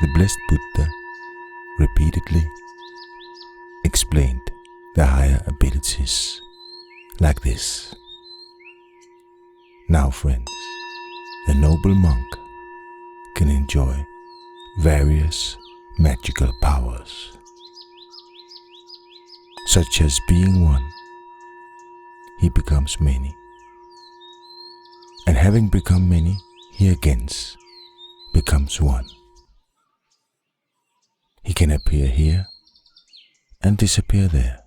The blessed Buddha repeatedly explained the higher abilities like this. Now, friends, the noble monk can enjoy various magical powers, such as being one, he becomes many, and having become many, he again becomes one. He can appear here and disappear there.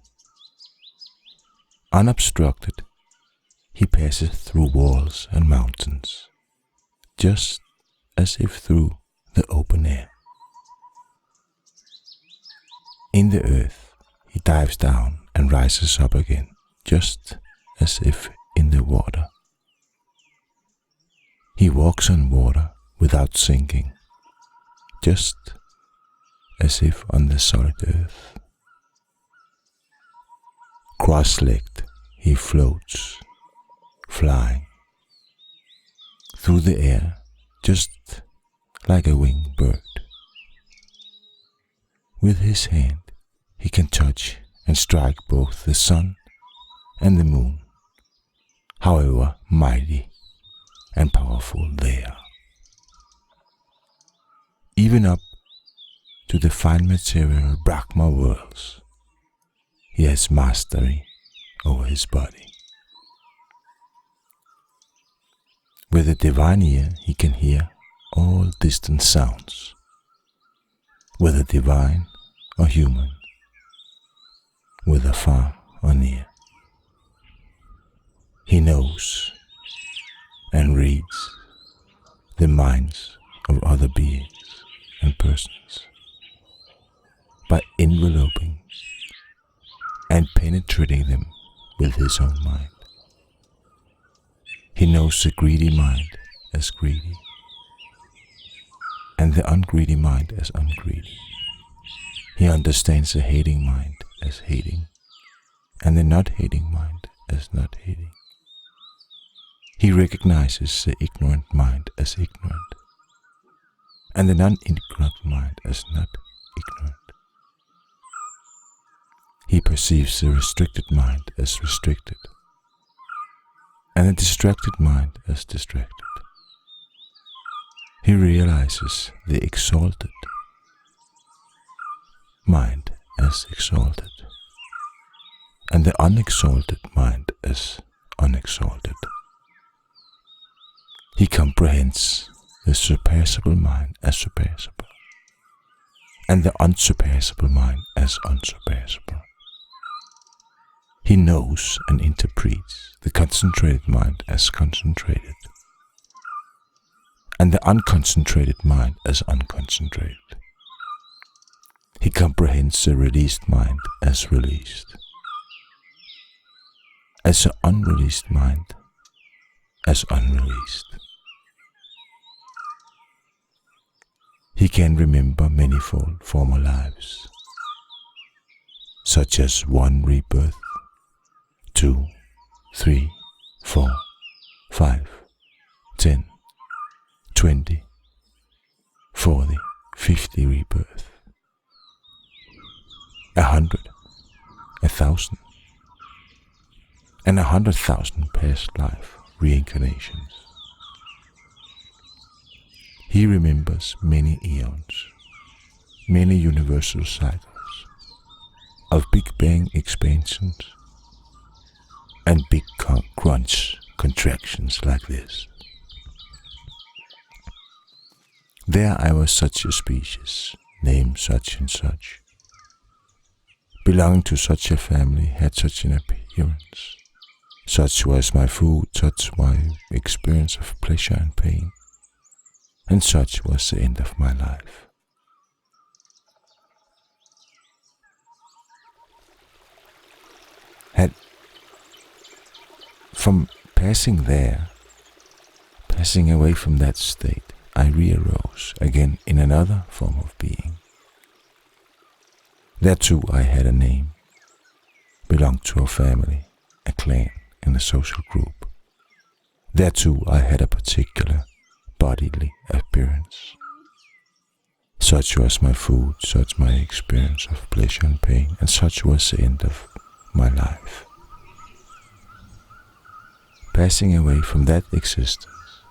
Unobstructed, he passes through walls and mountains, just as if through the open air. In the earth, he dives down and rises up again, just as if in the water. He walks on water without sinking, just as if on the solid earth. Cross-legged, he floats, flying through the air, just like a winged bird. With his hand, he can touch and strike both the sun and the moon, however mighty and powerful they are. Even up to the fine material Brahma worlds, he has mastery over his body. With the divine ear, he can hear all distant sounds, whether divine or human, whether far or near. He knows and reads the minds of other beings and persons by enveloping and penetrating them with his own mind. He knows the greedy mind as greedy, and the ungreedy mind as ungreedy. He understands the hating mind as hating, and the not hating mind as not hating. He recognizes the ignorant mind as ignorant, and the non-ignorant mind as not ignorant. He perceives the restricted mind as restricted, and the distracted mind as distracted. He realizes the exalted mind as exalted, and the unexalted mind as unexalted. He comprehends the surpassable mind as surpassable, and the unsurpassable mind as unsurpassable. He knows and interprets the concentrated mind as concentrated, and the unconcentrated mind as unconcentrated. He comprehends the released mind as released, as the unreleased mind as unreleased. He can remember manifold former lives, such as 1 rebirth, 2, 3, 4, 5, 10, 20, 40, 50 rebirth, 100, 1,000, and 100,000 past life reincarnations. He remembers many eons, many universal cycles of Big Bang expansions and Big Crunch contractions like this. There I was such a species, named such and such, belonging to such a family, had such an appearance. Such was my food, such my experience of pleasure and pain, and such was the end of my life. From passing there, passing away from that state, I re-arose again in another form of being. There too I had a name, belonged to a family, a clan, and a social group. There too I had a particular bodily appearance. Such was my food, such my experience of pleasure and pain, and such was the end of my life. Passing away from that existence,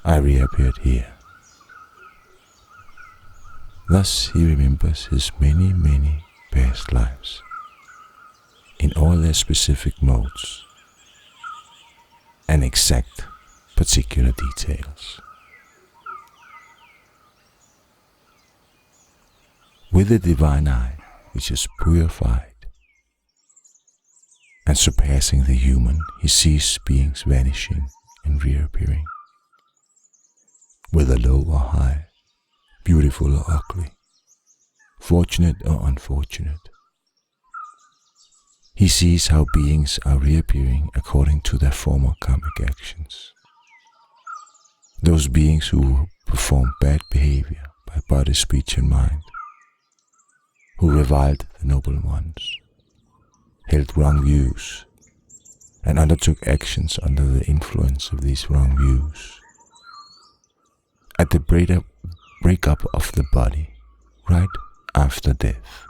I reappeared here. Thus he remembers his many, many past lives in all their specific modes and exact particular details. With the divine eye, which is purified and surpassing the human, he sees beings vanishing and reappearing, whether low or high, beautiful or ugly, fortunate or unfortunate. He sees how beings are reappearing according to their former karmic actions. Those beings who perform bad behavior by body, speech and mind, who reviled the noble ones, held wrong views, and undertook actions under the influence of these wrong views. At the breakup of the body, right after death,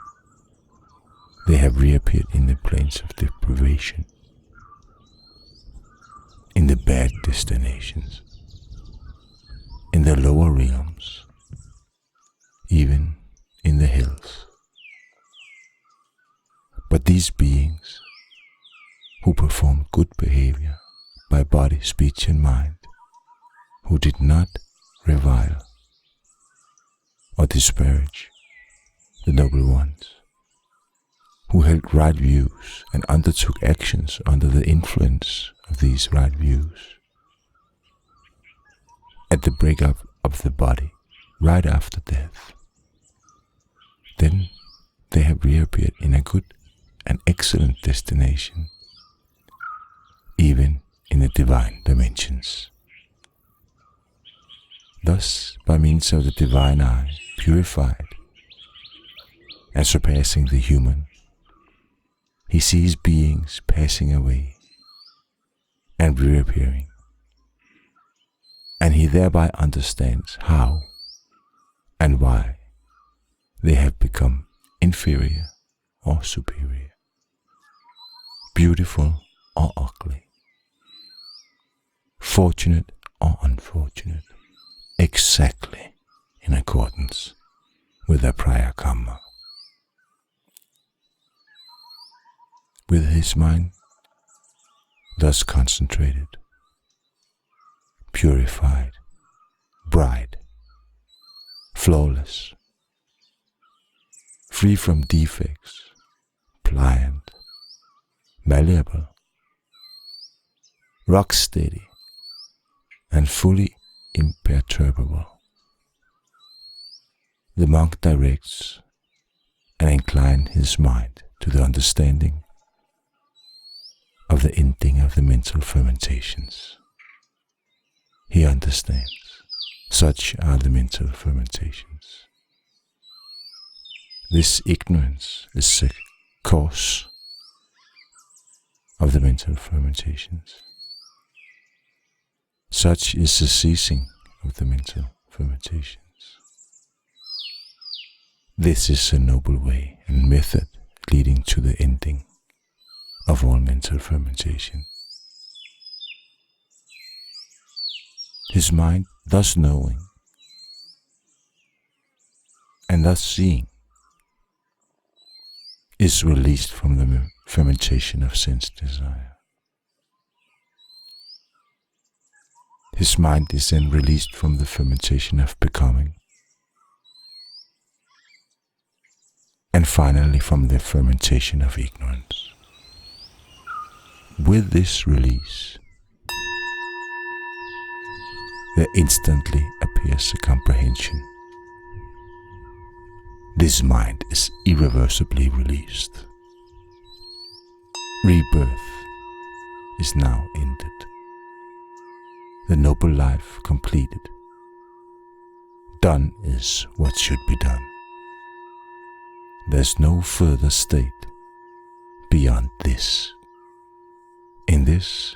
they have reappeared in the planes of deprivation, in the bad destinations, in the lower realms, even in the hills. But these beings who performed good behavior by body, speech and mind, who did not revile or disparage the noble ones, who held right views and undertook actions under the influence of these right views, at the breakup of the body, right after death, then they have reappeared in a good and excellent destination, even in the divine dimensions. Thus, by means of the divine eye, purified and surpassing the human, he sees beings passing away and reappearing, and he thereby understands how and why they have become inferior or superior, beautiful or ugly, fortunate or unfortunate, exactly in accordance with their prior karma. With his mind thus concentrated, purified, bright, flawless, free from defects, pliant, malleable, rock steady, and fully imperturbable, the monk directs and inclines his mind to the understanding of the ending of the mental fermentations. He understands. Such are the mental fermentations. This ignorance is the cause of the mental fermentations. Such is the ceasing of the mental fermentations. This is a noble way and method leading to the ending of all mental fermentation. His mind, thus knowing and thus seeing, is released from the fermentation of sense desire. His mind is then released from the fermentation of becoming, and finally from the fermentation of ignorance. With this release, there instantly appears a comprehension. This mind is irreversibly released. Rebirth is now ended. The noble life completed. Done is what should be done. There's no further state beyond this, in this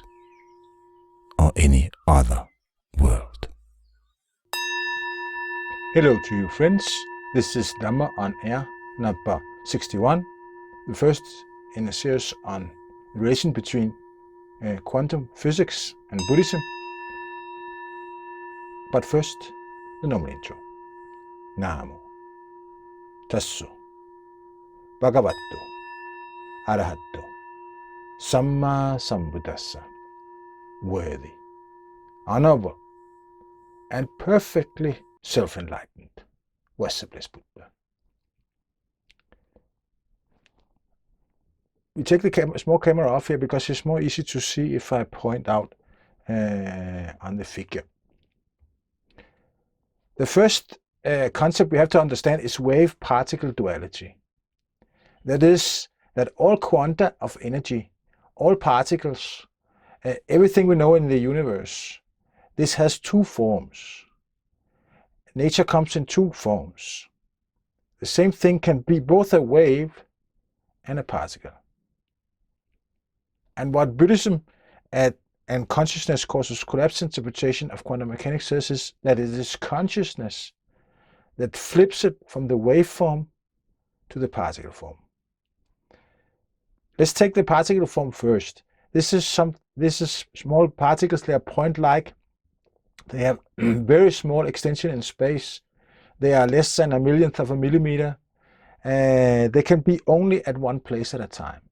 or any other world. Hello to you friends, this is Dhamma on air number 61, the first in a series on the relation between quantum physics and Buddhism. But first, the normal intro. Namo Tasso Bhagavato Arahato Samma Sambuddhassa. Worthy, honorable, and perfectly self-enlightened was the blessed Buddha. We take the small camera off here because it's more easy to see if I point out on the figure. The first concept we have to understand is wave-particle duality. That is, that all quanta of energy, all particles, everything we know in the universe, this has two forms. Nature comes in two forms. The same thing can be both a wave and a particle. And what Buddhism and consciousness causes collapse interpretation of quantum mechanics says is that it is consciousness that flips it from the wave form to the particle form. Let's take the particle form first. This is small particles. They are point-like. They have very small extension in space. They are less than a millionth of a millimeter. They can be only at one place at a time.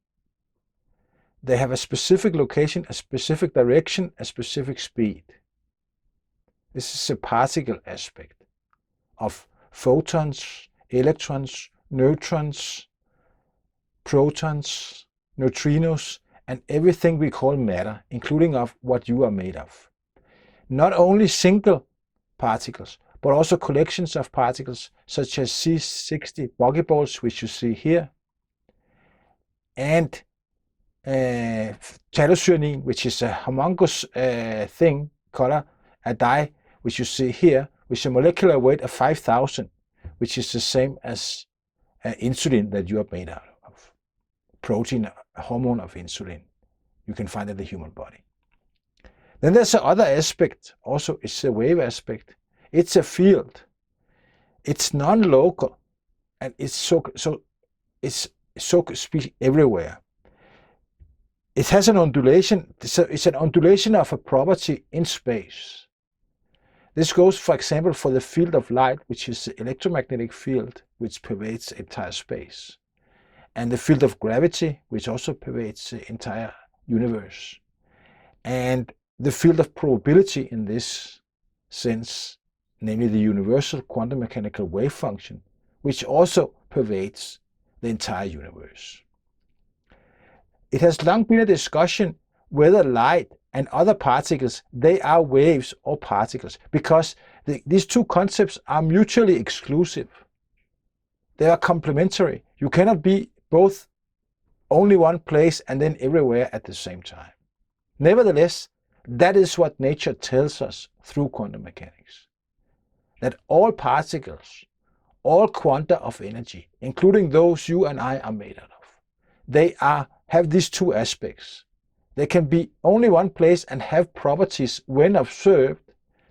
They have a specific location, a specific direction, a specific speed. This is a particle aspect of photons, electrons, neutrons, protons, neutrinos, and everything we call matter, including of what you are made of. Not only single particles, but also collections of particles such as C60 buckyballs, which you see here, and phthalocyanine, which is a humongous thing, color, a dye, which you see here, with a molecular weight of 5,000, which is the same as insulin that you are made out of. Protein, a hormone of insulin, you can find in the human body. Then there's another aspect, also it's a wave aspect. It's a field. It's non-local, and it's so to speak everywhere. It has an undulation. It's an undulation of a property in space. This goes, for example, for the field of light, which is the electromagnetic field which pervades entire space, and the field of gravity, which also pervades the entire universe, and the field of probability in this sense, namely the universal quantum mechanical wave function, which also pervades the entire universe. It has long been a discussion whether light and other particles, they are waves or particles, because these two concepts are mutually exclusive. They are complementary. You cannot be both only one place and then everywhere at the same time. Nevertheless, that is what nature tells us through quantum mechanics. That all particles, all quanta of energy, including those you and I are made out of, they have these two aspects. They can be only one place and have properties when observed.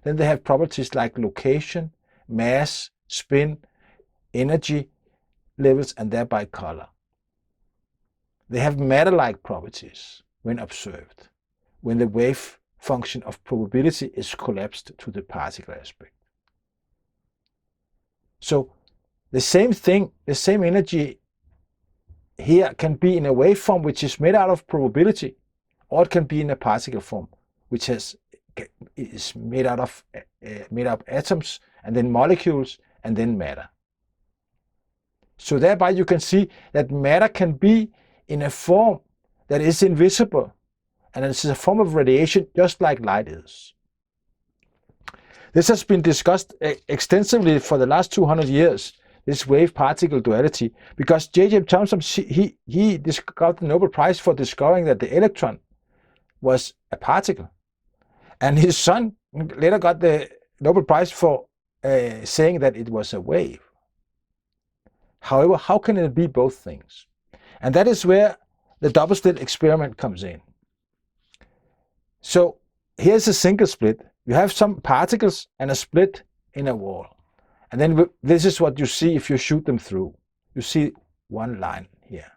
Then they have properties like location, mass, spin, energy levels, and thereby color. They have matter-like properties when observed, when the wave function of probability is collapsed to the particle aspect. So the same thing, the same energy here can be in a wave form which is made out of probability, or it can be in a particle form which is made of atoms and then molecules and then matter. So thereby you can see that matter can be in a form that is invisible, and it's a form of radiation just like light is. This has been discussed extensively for the last 200 years, this wave-particle duality, because J.J. Thomson, he got the Nobel Prize for discovering that the electron was a particle. And his son later got the Nobel Prize for saying that it was a wave. However, how can it be both things? And that is where the double slit experiment comes in. So here's a single split. You have some particles and a split in a wall. And then this is what you see if you shoot them through. You see one line here.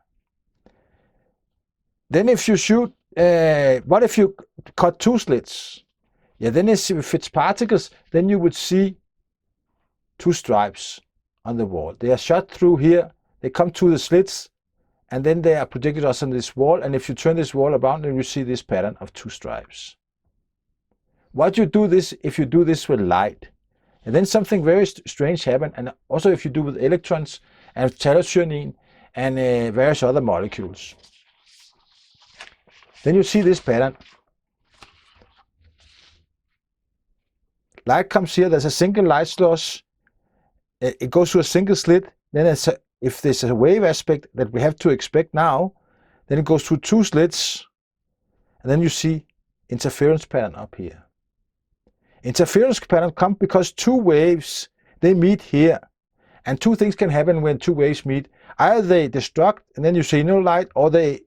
Then if you shoot, what if you cut two slits? Yeah, then if it's particles, then you would see two stripes on the wall. They are shot through here, they come to the slits, and then they are projected us on this wall. And if you turn this wall around, then you see this pattern of two stripes. What you do this, if you do this with light, and then something very strange happens, and also if you do with electrons and phthalocyanine and various other molecules. Then you see this pattern. Light comes here, there's a single light source, it goes through a single slit, then if there's a wave aspect that we have to expect now, then it goes through two slits, and then you see interference pattern up here. Interference pattern comes because two waves, they meet here. And two things can happen when two waves meet. Either they destruct, and then you see no light, or they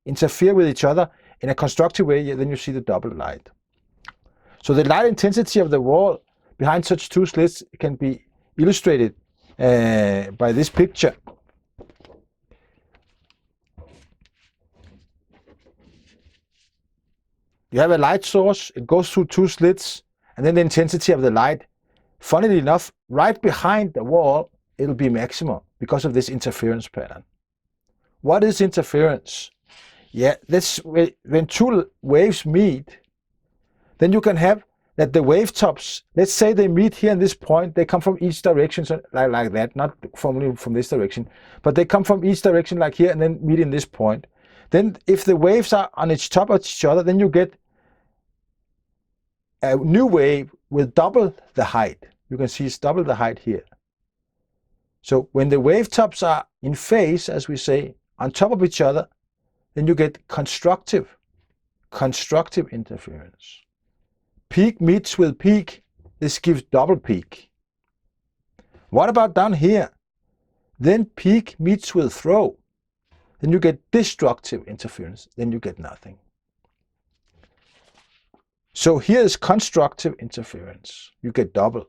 interfere with each other in a constructive way, then you see the double light. So the light intensity of the wall behind such two slits can be illustrated by this picture. You have a light source, it goes through two slits, and then the intensity of the light, funnily enough, right behind the wall, it'll be maximum because of this interference pattern. What is interference? Yeah, this when two waves meet, then you can have that the wave tops, let's say they meet here in this point, they come from each direction, so like that, not formally from this direction, but they come from each direction like here and then meet in this point. Then if the waves are on each top of each other, then you get a new wave with double the height. You can see it's double the height here. So when the wave tops are in phase, as we say, on top of each other, then you get constructive interference. Peak meets with peak, this gives double peak. What about down here? Then peak meets with throw, then you get destructive interference, then you get nothing. So here is constructive interference, you get double.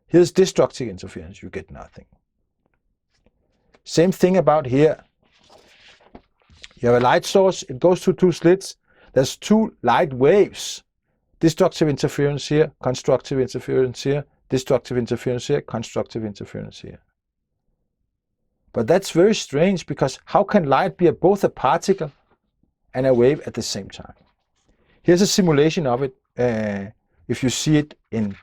Here's destructive interference, you get nothing. Same thing about here. You have a light source, it goes through two slits, there's two light waves. Destructive interference here, constructive interference here, destructive interference here, constructive interference here. But that's very strange, because how can light be both a particle and a wave at the same time? Here's a simulation of it. If you see it in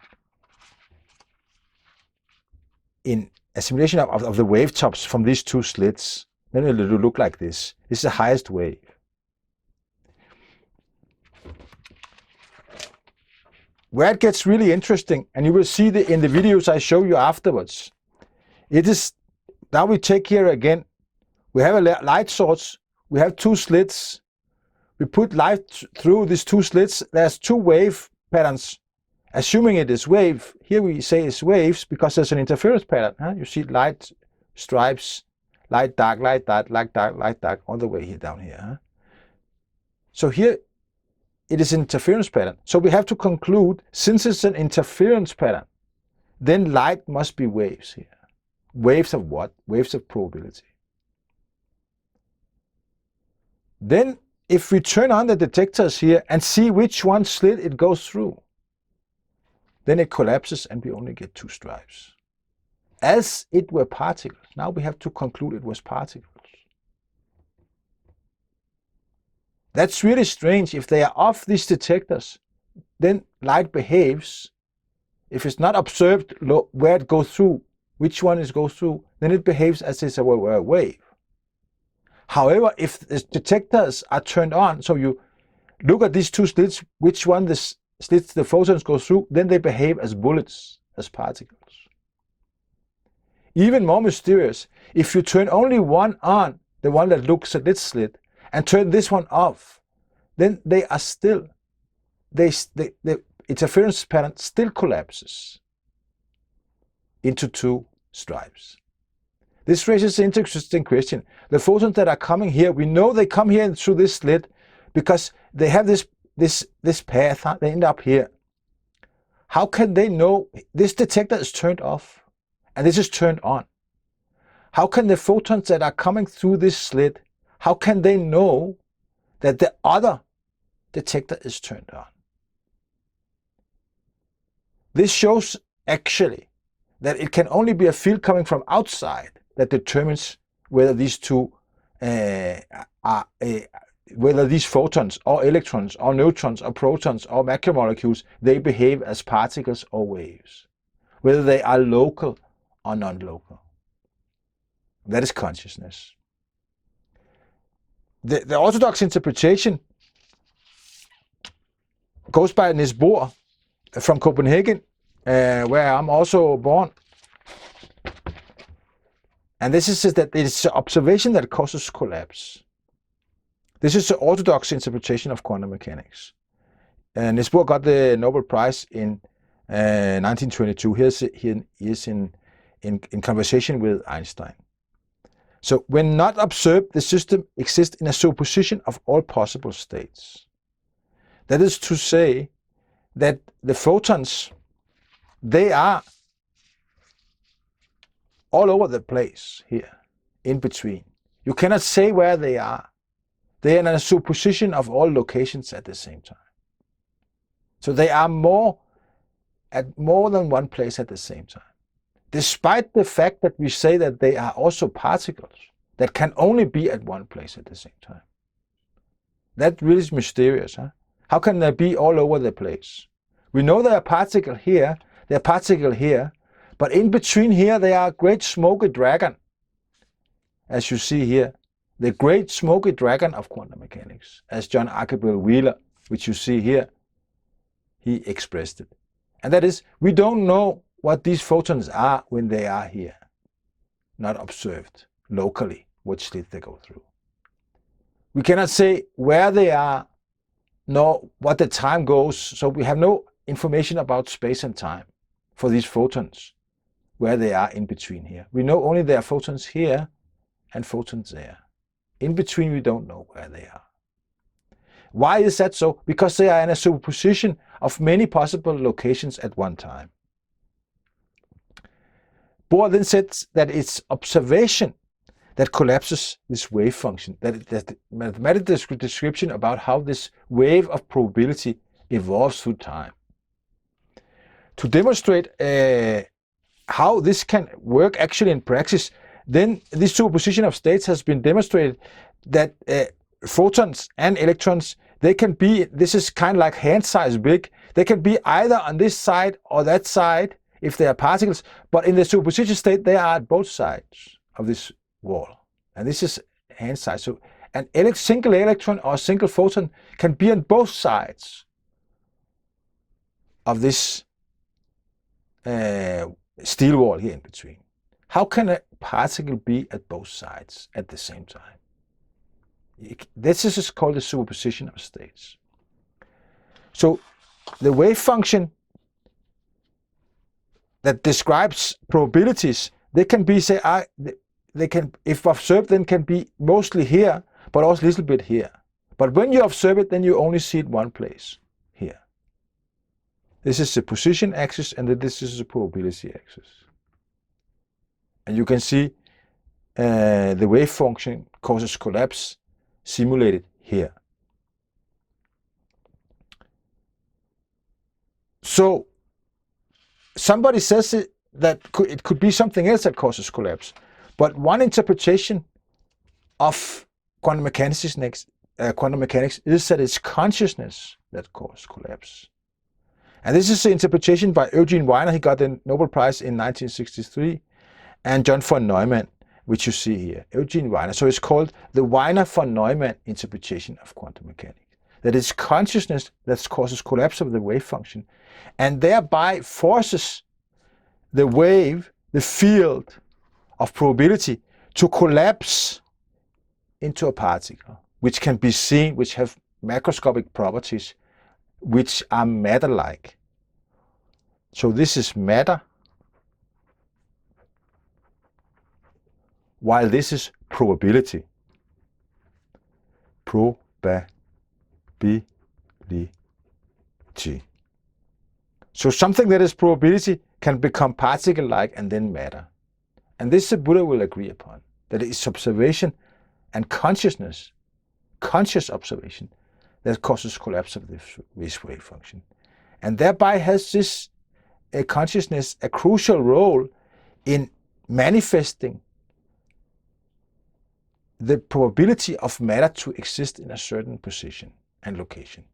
a simulation of the wave tops from these two slits, then it will look like this. This is the highest wave. Where it gets really interesting, and you will see in the videos I show you afterwards, it is, now we take here again, we have a light source, we have two slits, we put light through these two slits, there's two wave patterns, assuming it is wave, here we say it's waves because there's an interference pattern. Huh? You see light stripes, light dark, light dark, light dark, light dark, all the way here down here. Huh? So here, it is an interference pattern. So we have to conclude, since it's an interference pattern, then light must be waves here. Waves of what? Waves of probability. Then if we turn on the detectors here and see which one slit it goes through, then it collapses and we only get two stripes. As it were particles. Now we have to conclude it was particles. That's really strange. If they are off these detectors, then light behaves. If it's not observed where it goes through, which one it goes through, then it behaves as it's a wave. However, if the detectors are turned on, so you look at these two slits, which one the slits the photons go through, then they behave as bullets, as particles. Even more mysterious, if you turn only one on, the one that looks at this slit, and turn this one off, then they are still, the interference pattern still collapses into two stripes. This raises an interesting question. The photons that are coming here, we know they come here through this slit because they have this path, they end up here. how can they know this detector is turned off and this is turned on? How can the photons that are coming through this slit, how can they know that the other detector is turned on? This shows actually that it can only be a field coming from outside that determines whether these two whether these photons or electrons or neutrons or protons or macromolecules, they behave as particles or waves, whether they are local or non-local. That is consciousness. The orthodox interpretation goes by Niels Bohr from Copenhagen, where I'm also born. And this is that it's observation that causes collapse. This is the orthodox interpretation of quantum mechanics. Niels Bohr got the Nobel Prize in 1922. He is in conversation with Einstein. So when not observed, the system exists in a superposition of all possible states. That is to say that the photons, they are all over the place here, in between. You cannot say where they are. They are in a superposition of all locations at the same time. So they are at more than one place at the same time. Despite the fact that we say that they are also particles that can only be at one place at the same time. That really is mysterious, huh? How can they be all over the place? We know they are particle here, they are particle here, but in between here they are a great smoky dragon, as you see here. The great smoky dragon of quantum mechanics, as John Archibald Wheeler, which you see here, he expressed it. And that is, we don't know what these photons are when they are here, not observed locally, which slit they go through. We cannot say where they are, nor what the time goes, so we have no information about space and time for these photons, where they are in between here. We know only there are photons here and photons there. In between, we don't know where they are. Why is that so? Because they are in a superposition of many possible locations at one time. Bohr then said that it's observation that collapses this wave function, that the mathematical description about how this wave of probability evolves through time. To demonstrate how this can work actually in practice, then this superposition of states has been demonstrated that photons and electrons, they can be, this is kind of like hand size big, they can be either on this side or that side if they are particles, but in the superposition state they are at both sides of this wall. And this is hand size. So an single electron or a single photon can be on both sides of this steel wall here in between. How can a particle be at both sides at the same time? This is called the superposition of states. So the wave function that describes probabilities, they can be, say, they can, if observed, then can be mostly here, but also a little bit here. But when you observe it, then you only see it one place, here. This is the position axis, and then this is the probability axis. And you can see the wave function causes collapse simulated here. So somebody says that it could be something else that causes collapse. But one interpretation of quantum mechanics is that it's consciousness that causes collapse. And this is the interpretation by Eugene Weiner. He got the Nobel Prize in 1963. And John von Neumann, which you see here, Eugene Weiner. So it's called the Weiner von Neumann interpretation of quantum mechanics. That it's consciousness that causes collapse of the wave function and thereby forces the wave, the field of probability, to collapse into a particle, which can be seen, which have macroscopic properties, which are matter-like. So this is matter, while this is probability. Probability. So something that is probability can become particle-like and then matter. And this the Buddha will agree upon, that it is observation and consciousness, conscious observation, that causes collapse of this wave function. And thereby has this consciousness a crucial role in manifesting the probability of matter to exist in a certain position and location.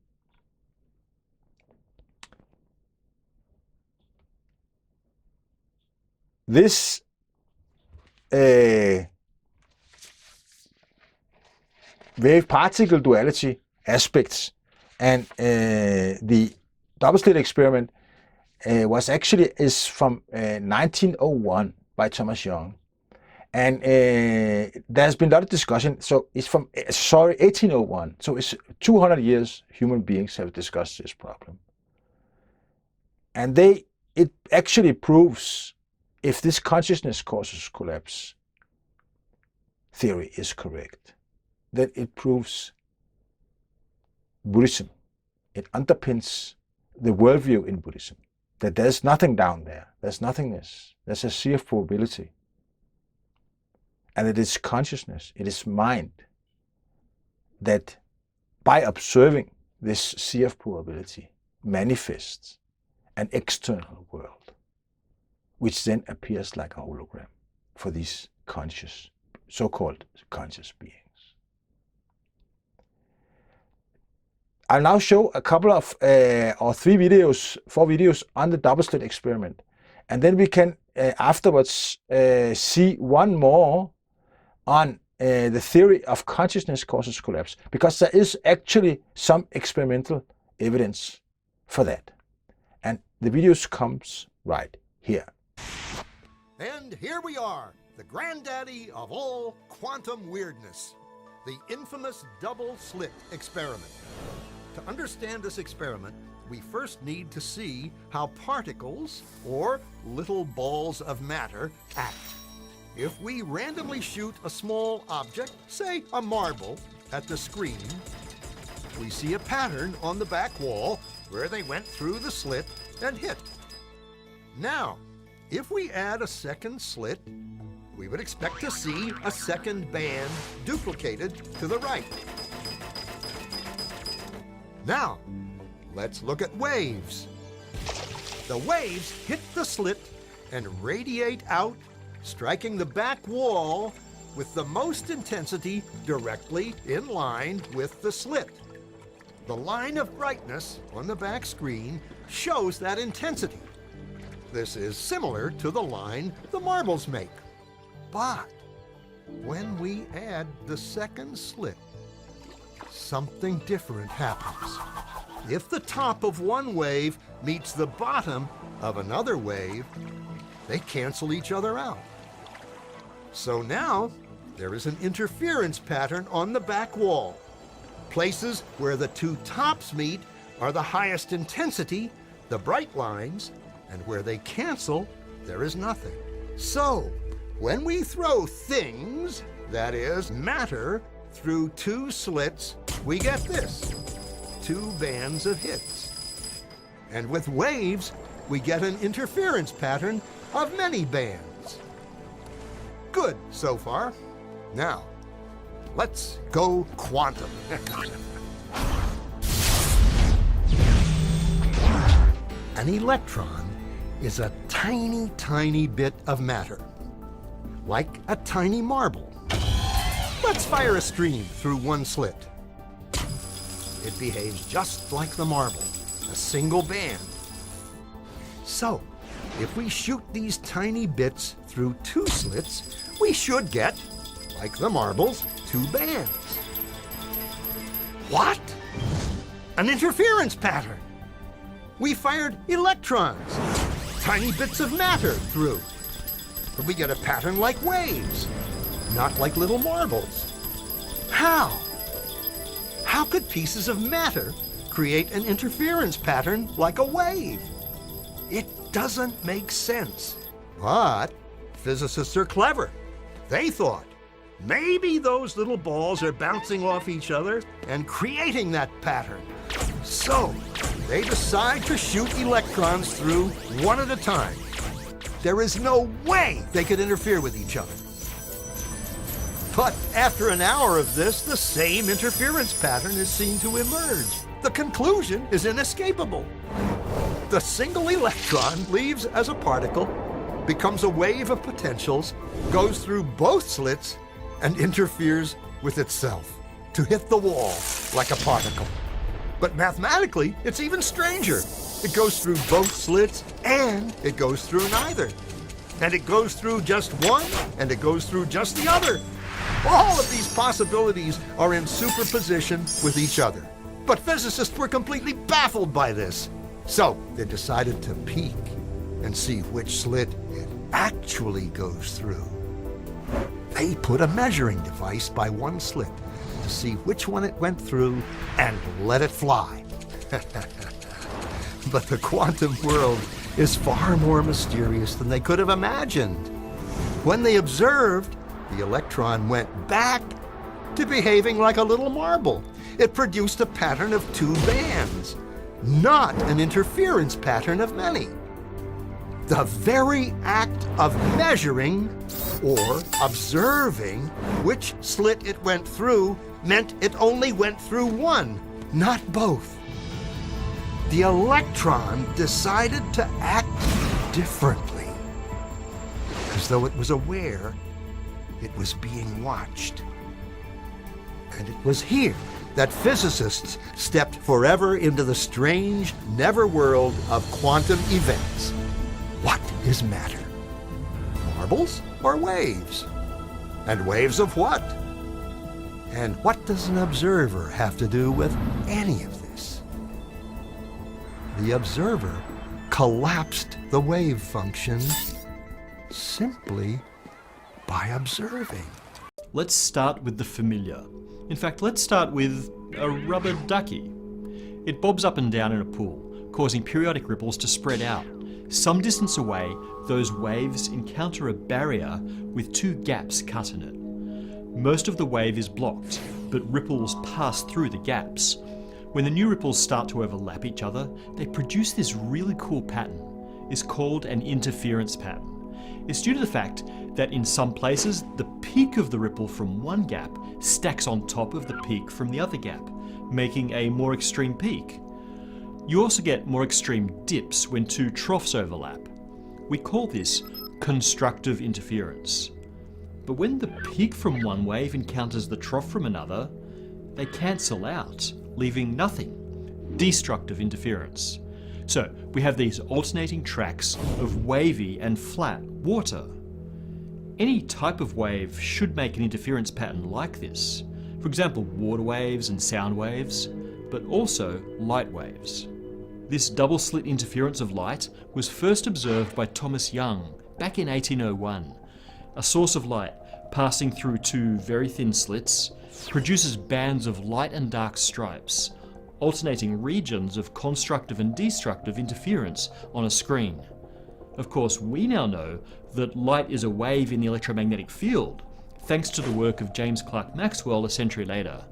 This wave-particle duality aspects and the double-slit experiment is from 1901 by Thomas Young. And there's been a lot of discussion. So it's from 1801. So it's 200 years human beings have discussed this problem. And it actually proves if this consciousness causes collapse theory is correct, then it proves Buddhism. It underpins the worldview in Buddhism, that there's nothing down there, there's nothingness, there's a sea of probability. And it is consciousness, it is mind, that by observing this sea of probability manifests an external world, which then appears like a hologram for these conscious, so-called conscious beings. I'll now show a couple of, or 4 videos on the double-slit experiment. And then we can afterwards see one more on the theory of consciousness causes collapse, because there is actually some experimental evidence for that. And the videos comes right here. And here we are, the granddaddy of all quantum weirdness, the infamous double-slit experiment. To understand this experiment, we first need to see how particles, or little balls of matter, act. If we randomly shoot a small object, say a marble, at the screen, we see a pattern on the back wall where they went through the slit and hit. Now, if we add a second slit, we would expect to see a second band duplicated to the right. Now, let's look at waves. The waves hit the slit and radiate out, striking the back wall with the most intensity directly in line with the slit. The line of brightness on the back screen shows that intensity. This is similar to the line the marbles make. But when we add the second slit, something different happens. If the top of one wave meets the bottom of another wave, they cancel each other out. So now there is an interference pattern on the back wall. Places where the two tops meet are the highest intensity, the bright lines, and where they cancel, there is nothing. So, when we throw things, that is, matter, through two slits, we get this, 2 bands of hits. And with waves, we get an interference pattern of many bands. Good so far. Now, let's go quantum. An electron is a tiny, tiny bit of matter, like a tiny marble. Let's fire a stream through one slit. It behaves just like the marble, a single band. So, if we shoot these tiny bits through 2 slits, we should get, like the marbles, 2 bands. What? An interference pattern. We fired electrons, tiny bits of matter through. But we get a pattern like waves, not like little marbles. How? How could pieces of matter create an interference pattern like a wave? It doesn't make sense. But physicists are clever. They thought, maybe those little balls are bouncing off each other and creating that pattern. So they decide to shoot electrons through one at a time. There is no way they could interfere with each other. But after an hour of this, the same interference pattern is seen to emerge. The conclusion is inescapable. The single electron leaves as a particle, becomes a wave of potentials, goes through both slits, and interferes with itself to hit the wall like a particle. But mathematically, it's even stranger. It goes through both slits and it goes through neither. And it goes through just one and it goes through just the other. All of these possibilities are in superposition with each other. But physicists were completely baffled by this. So they decided to peek and see which slit it actually goes through. They put a measuring device by one slit to see which one it went through and let it fly. But the quantum world is far more mysterious than they could have imagined. When they observed, the electron went back to behaving like a little marble. It produced a pattern of two bands, not an interference pattern of many. The very act of measuring or observing which slit it went through meant it only went through one, not both. The electron decided to act differently, as though it was aware it was being watched. And it was here that physicists stepped forever into the strange, never world of quantum events. What is matter? Marbles or waves? And waves of what? And what does an observer have to do with any of this? The observer collapsed the wave function simply by observing. Let's start with the familiar. In fact, let's start with a rubber ducky. It bobs up and down in a pool, causing periodic ripples to spread out. Some distance away, those waves encounter a barrier with two gaps cut in it. Most of the wave is blocked, but ripples pass through the gaps. When the new ripples start to overlap each other, they produce this really cool pattern. It's called an interference pattern. It's due to the fact that in some places, the peak of the ripple from one gap stacks on top of the peak from the other gap, making a more extreme peak. You also get more extreme dips when two troughs overlap. We call this constructive interference. But when the peak from one wave encounters the trough from another, they cancel out, leaving nothing. Destructive interference. So we have these alternating tracks of wavy and flat water. Any type of wave should make an interference pattern like this. For example, water waves and sound waves, but also light waves. This double slit interference of light was first observed by Thomas Young back in 1801. A source of light passing through two very thin slits produces bands of light and dark stripes, alternating regions of constructive and destructive interference on a screen. Of course, we now know that light is a wave in the electromagnetic field, thanks to the work of James Clerk Maxwell a century later.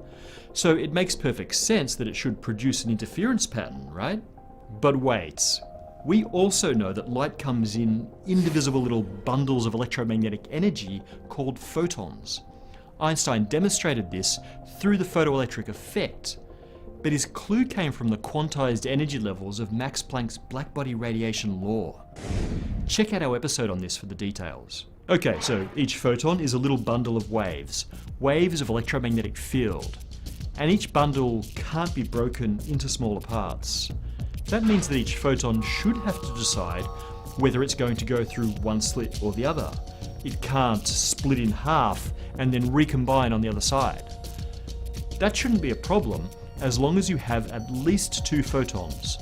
So it makes perfect sense that it should produce an interference pattern, right? But wait, we also know that light comes in indivisible little bundles of electromagnetic energy called photons. Einstein demonstrated this through the photoelectric effect, but his clue came from the quantized energy levels of Max Planck's blackbody radiation law. Check out our episode on this for the details. Okay, so each photon is a little bundle of waves of electromagnetic field, and each bundle can't be broken into smaller parts. That means that each photon should have to decide whether it's going to go through one slit or the other. It can't split in half and then recombine on the other side. That shouldn't be a problem as long as you have at least two photons.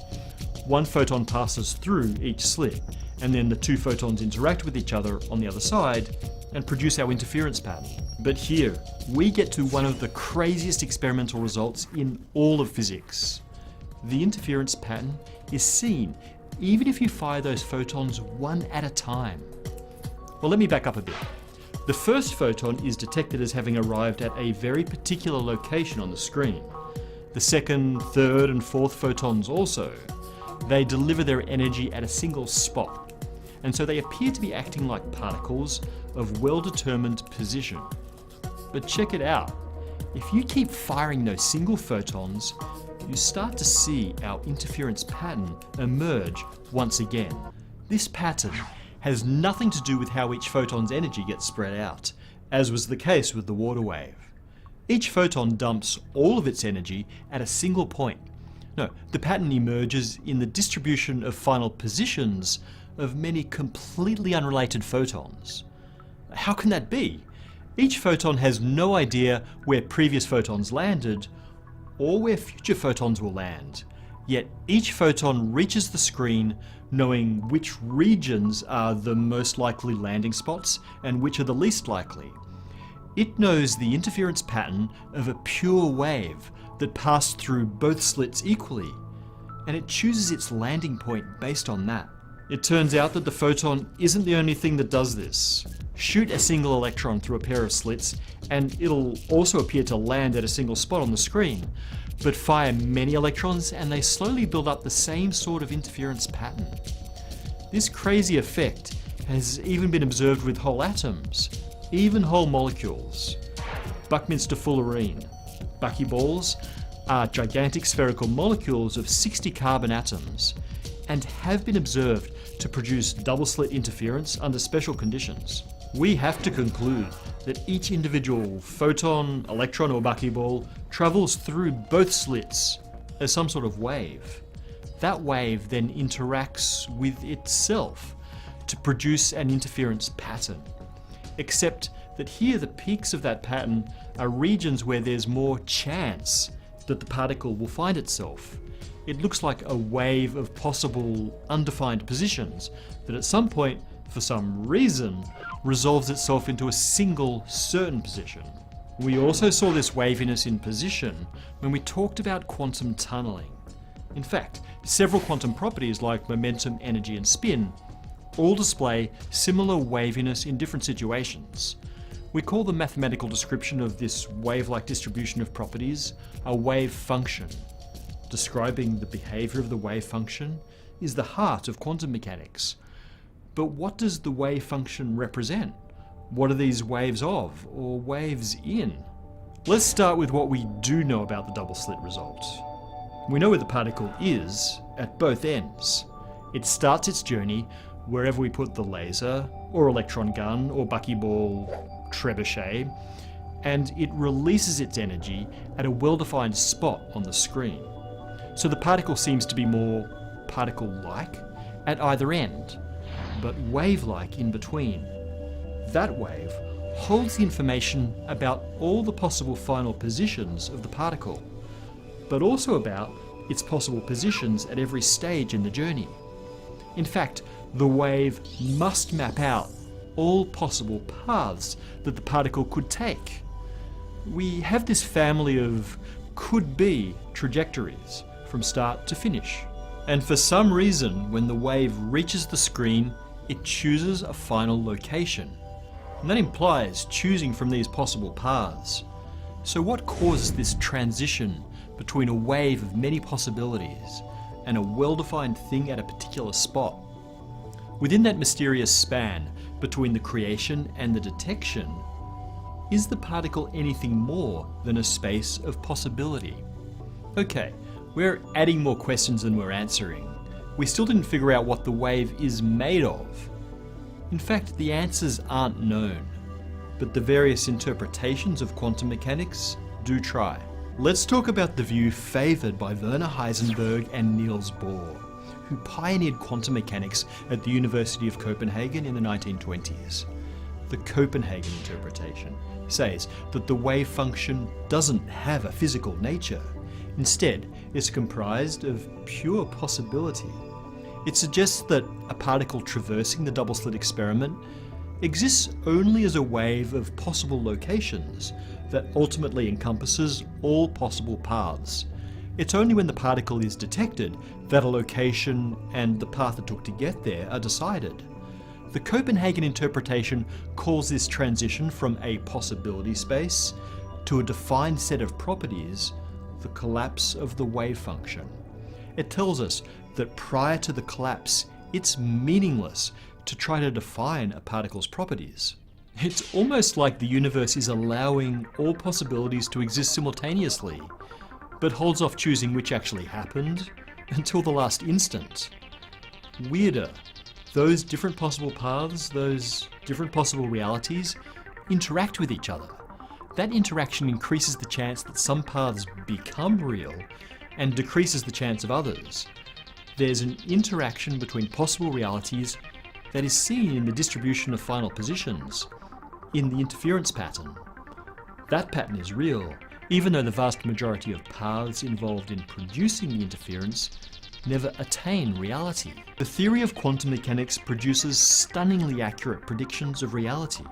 One photon passes through each slit, and then the two photons interact with each other on the other side and produce our interference pattern. But here, we get to one of the craziest experimental results in all of physics. The interference pattern is seen even if you fire those photons one at a time. Well, let me back up a bit. The first photon is detected as having arrived at a very particular location on the screen. The second, third and fourth photons also. They deliver their energy at a single spot, and so they appear to be acting like particles of well-determined position. But check it out. If you keep firing those single photons, you start to see our interference pattern emerge once again. This pattern has nothing to do with how each photon's energy gets spread out, as was the case with the water wave. Each photon dumps all of its energy at a single point. No, the pattern emerges in the distribution of final positions of many completely unrelated photons. How can that be? Each photon has no idea where previous photons landed or where future photons will land. Yet each photon reaches the screen knowing which regions are the most likely landing spots and which are the least likely. It knows the interference pattern of a pure wave that passed through both slits equally, and it chooses its landing point based on that. It turns out that the photon isn't the only thing that does this. Shoot a single electron through a pair of slits and it'll also appear to land at a single spot on the screen. But fire many electrons and they slowly build up the same sort of interference pattern. This crazy effect has even been observed with whole atoms, even whole molecules. Buckminster fullerene. Buckyballs are gigantic spherical molecules of 60 carbon atoms and have been observed to produce double-slit interference under special conditions. We have to conclude that each individual photon, electron or buckyball travels through both slits as some sort of wave. That wave then interacts with itself to produce an interference pattern. Except that here the peaks of that pattern are regions where there's more chance that the particle will find itself. It looks like a wave of possible undefined positions that at some point, for some reason, resolves itself into a single certain position. We also saw this waviness in position when we talked about quantum tunneling. In fact, several quantum properties like momentum, energy and spin all display similar waviness in different situations. We call the mathematical description of this wave-like distribution of properties a wave function. Describing the behavior of the wave function is the heart of quantum mechanics. But what does the wave function represent? What are these waves of, or waves in? Let's start with what we do know about the double slit result. We know where the particle is at both ends. It starts its journey wherever we put the laser, or electron gun, or buckyball trebuchet, and it releases its energy at a well-defined spot on the screen. So the particle seems to be more particle-like at either end, but wave-like in between. That wave holds the information about all the possible final positions of the particle, but also about its possible positions at every stage in the journey. In fact, the wave must map out all possible paths that the particle could take. We have this family of could-be trajectories from start to finish. And for some reason, when the wave reaches the screen, it chooses a final location. And that implies choosing from these possible paths. So what causes this transition between a wave of many possibilities and a well-defined thing at a particular spot? Within that mysterious span between the creation and the detection, is the particle anything more than a space of possibility? Okay, we're adding more questions than we're answering. We still didn't figure out what the wave is made of. In fact, the answers aren't known, but the various interpretations of quantum mechanics do try. Let's talk about the view favoured by Werner Heisenberg and Niels Bohr, who pioneered quantum mechanics at the University of Copenhagen in the 1920s. The Copenhagen interpretation says that the wave function doesn't have a physical nature. Instead, it's comprised of pure possibility. It suggests that a particle traversing the double-slit experiment exists only as a wave of possible locations that ultimately encompasses all possible paths. It's only when the particle is detected that a location and the path it took to get there are decided. The Copenhagen interpretation calls this transition from a possibility space to a defined set of properties the collapse of the wave function. It tells us that prior to the collapse, it's meaningless to try to define a particle's properties. It's almost like the universe is allowing all possibilities to exist simultaneously, but holds off choosing which actually happened until the last instant. Weirder, those different possible paths, those different possible realities, interact with each other. That interaction increases the chance that some paths become real and decreases the chance of others. There's an interaction between possible realities that is seen in the distribution of final positions, in the interference pattern. That pattern is real, even though the vast majority of paths involved in producing the interference never attain reality. The theory of quantum mechanics produces stunningly accurate predictions of reality,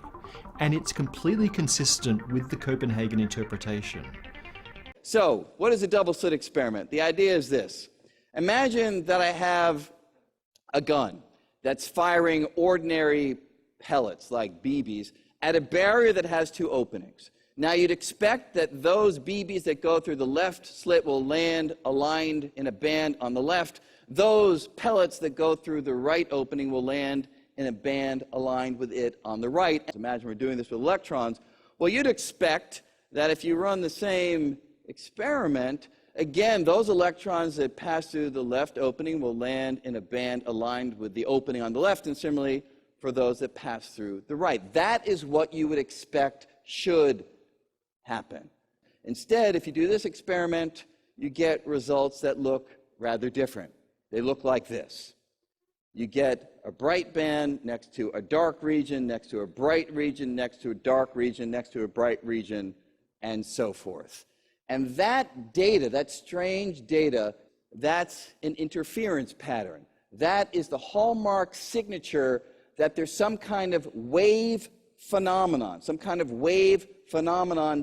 and it's completely consistent with the Copenhagen interpretation. So, what is a double slit experiment? The idea is this. Imagine that I have a gun that's firing ordinary pellets, like BBs, at a barrier that has two openings. Now, you'd expect that those BBs that go through the left slit will land aligned in a band on the left. Those pellets that go through the right opening will land in a band aligned with it on the right. Imagine we're doing this with electrons. Well, you'd expect that if you run the same experiment, again, those electrons that pass through the left opening will land in a band aligned with the opening on the left, and similarly for those that pass through the right. That is what you would expect should happen. Instead, if you do this experiment, you get results that look rather different. They look like this. You get a bright band next to a dark region, next to a bright region, next to a dark region, next to a bright region, and so forth. And that data, that strange data, that's an interference pattern. That is the hallmark signature that there's some kind of wave phenomenon,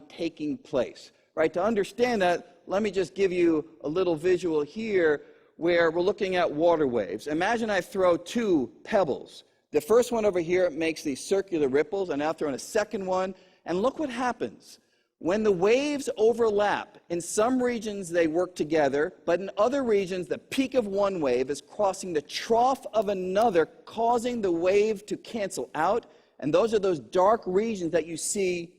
taking place. Right? To understand that, let me just give you a little visual here where we're looking at water waves. Imagine I throw two pebbles. The first one over here makes these circular ripples, and now throw in a second one, and look what happens. When the waves overlap, in some regions they work together, but in other regions the peak of one wave is crossing the trough of another, causing the wave to cancel out, and those are those dark regions that you see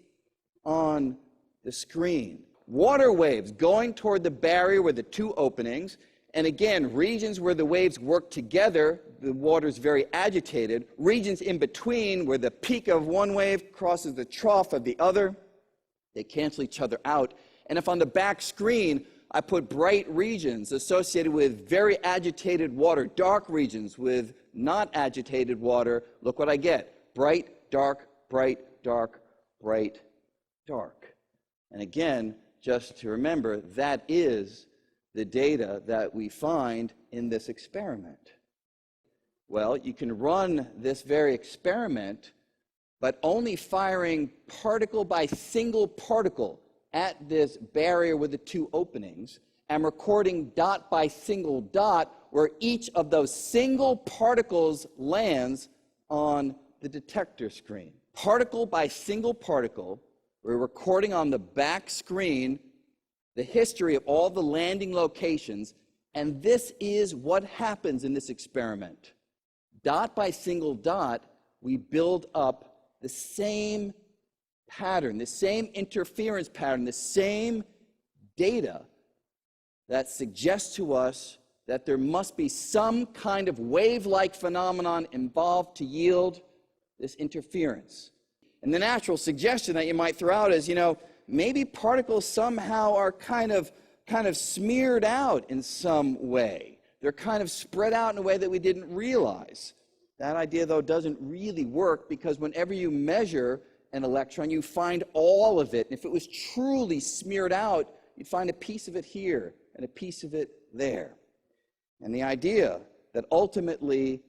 on the screen. Water waves going toward the barrier with the two openings, and again, regions where the waves work together, the water's very agitated. Regions in between where the peak of one wave crosses the trough of the other, they cancel each other out. And if on the back screen I put bright regions associated with very agitated water, dark regions with not agitated water, look what I get. Bright, dark, dark. And again, just to remember, that is the data that we find in this experiment. Well, you can run this very experiment, but only firing particle by single particle at this barrier with the two openings, and recording dot by single dot where each of those single particles lands on the detector screen. Particle by single particle, we're recording on the back screen the history of all the landing locations, and this is what happens in this experiment. Dot by single dot, we build up the same pattern, the same interference pattern, the same data that suggests to us that there must be some kind of wave-like phenomenon involved to yield this interference. And the natural suggestion that you might throw out is, maybe particles somehow are kind of smeared out in some way. They're kind of spread out in a way that we didn't realize. That idea, though, doesn't really work, because whenever you measure an electron, you find all of it. And if it was truly smeared out, you'd find a piece of it here and a piece of it there. And the idea that ultimately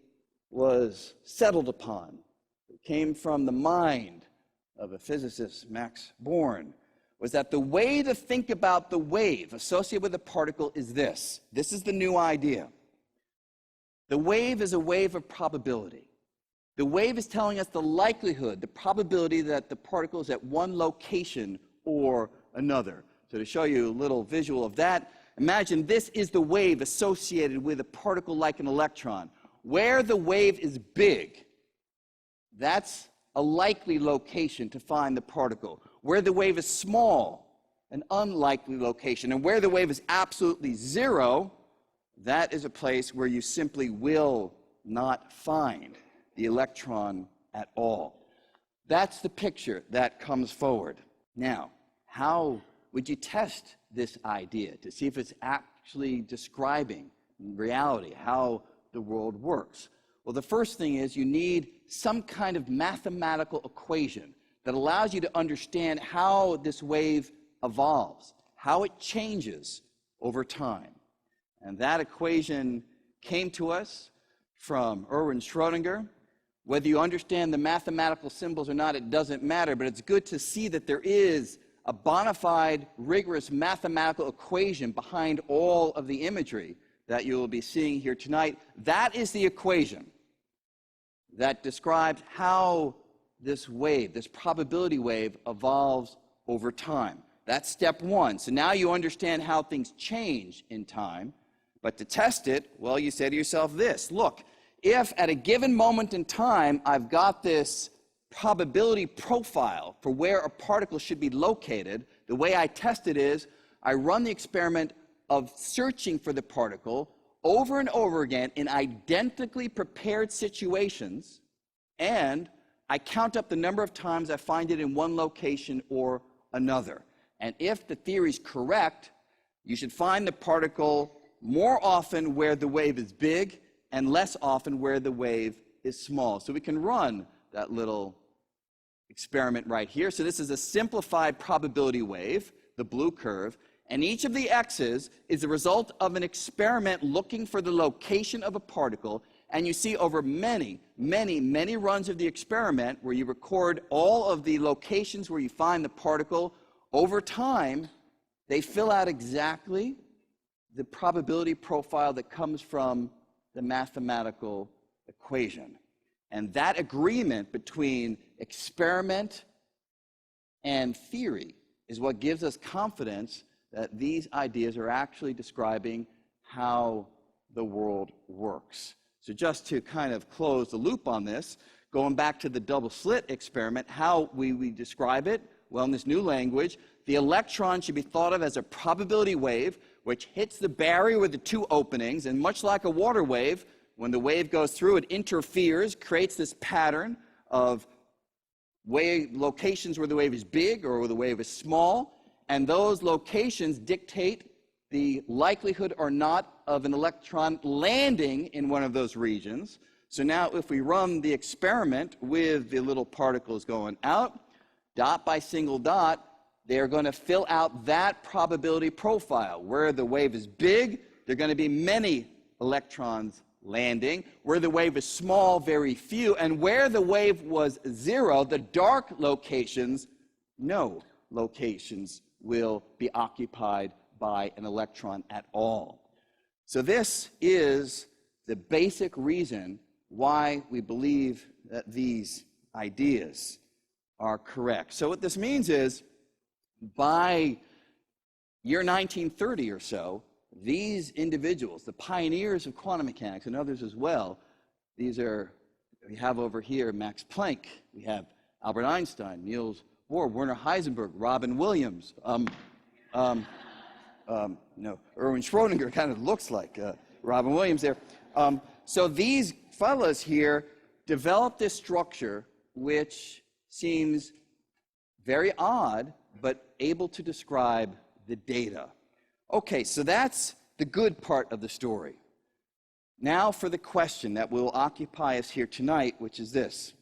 was settled upon, it came from the mind of a physicist, Max Born, was that the way to think about the wave associated with a particle is this. This is the new idea. The wave is a wave of probability. The wave is telling us the likelihood, the probability that the particle is at one location or another. So to show you a little visual of that, imagine this is the wave associated with a particle like an electron. Where the wave is big, that's a likely location to find the particle. Where the wave is small, an unlikely location. And where the wave is absolutely zero, that is a place where you simply will not find the electron at all. That's the picture that comes forward. Now, how would you test this idea to see if it's actually describing in reality how the world works? Well, the first thing is you need some kind of mathematical equation that allows you to understand how this wave evolves, how it changes over time. And that equation came to us from Erwin Schrödinger. Whether you understand the mathematical symbols or not, it doesn't matter, but it's good to see that there is a bona fide, rigorous mathematical equation behind all of the imagery that you will be seeing here tonight. That is the equation that describes how this wave, this probability wave, evolves over time. That's step one. So now you understand how things change in time. But to test it, well, you say to yourself this: look, if at a given moment in time I've got this probability profile for where a particle should be located, the way I test it is I run the experiment of searching for the particle over and over again in identically prepared situations, and I count up the number of times I find it in one location or another. And if the theory is correct, you should find the particle more often where the wave is big and less often where the wave is small. So we can run that little experiment right here. So this is a simplified probability wave, the blue curve, and each of the x's is the result of an experiment looking for the location of a particle. And you see over many, many, many runs of the experiment where you record all of the locations where you find the particle, over time, they fill out exactly the probability profile that comes from the mathematical equation. And that agreement between experiment and theory is what gives us confidence that these ideas are actually describing how the world works. So just to kind of close the loop on this, going back to the double slit experiment, how we describe it, well, in this new language, the electron should be thought of as a probability wave which hits the barrier with the two openings, and much like a water wave, when the wave goes through, it interferes, creates this pattern of locations where the wave is big or where the wave is small, and those locations dictate the likelihood or not of an electron landing in one of those regions. So now if we run the experiment with the little particles going out, dot by single dot, they're going to fill out that probability profile. Where the wave is big, there are going to be many electrons landing. Where the wave is small, very few. And where the wave was zero, the dark locations, no locations will be occupied by an electron at all. So this is the basic reason why we believe that these ideas are correct. So what this means is, by year 1930 or so, these individuals, the pioneers of quantum mechanics and others as well, we have over here Max Planck, we have Albert Einstein, Niels Bohr, Werner Heisenberg, Robin Williams, Erwin Schrödinger kind of looks like Robin Williams there. So these fellows here developed this structure which seems very odd, but able to describe the data. Okay, so that's the good part of the story. Now for the question that will occupy us here tonight, which is this.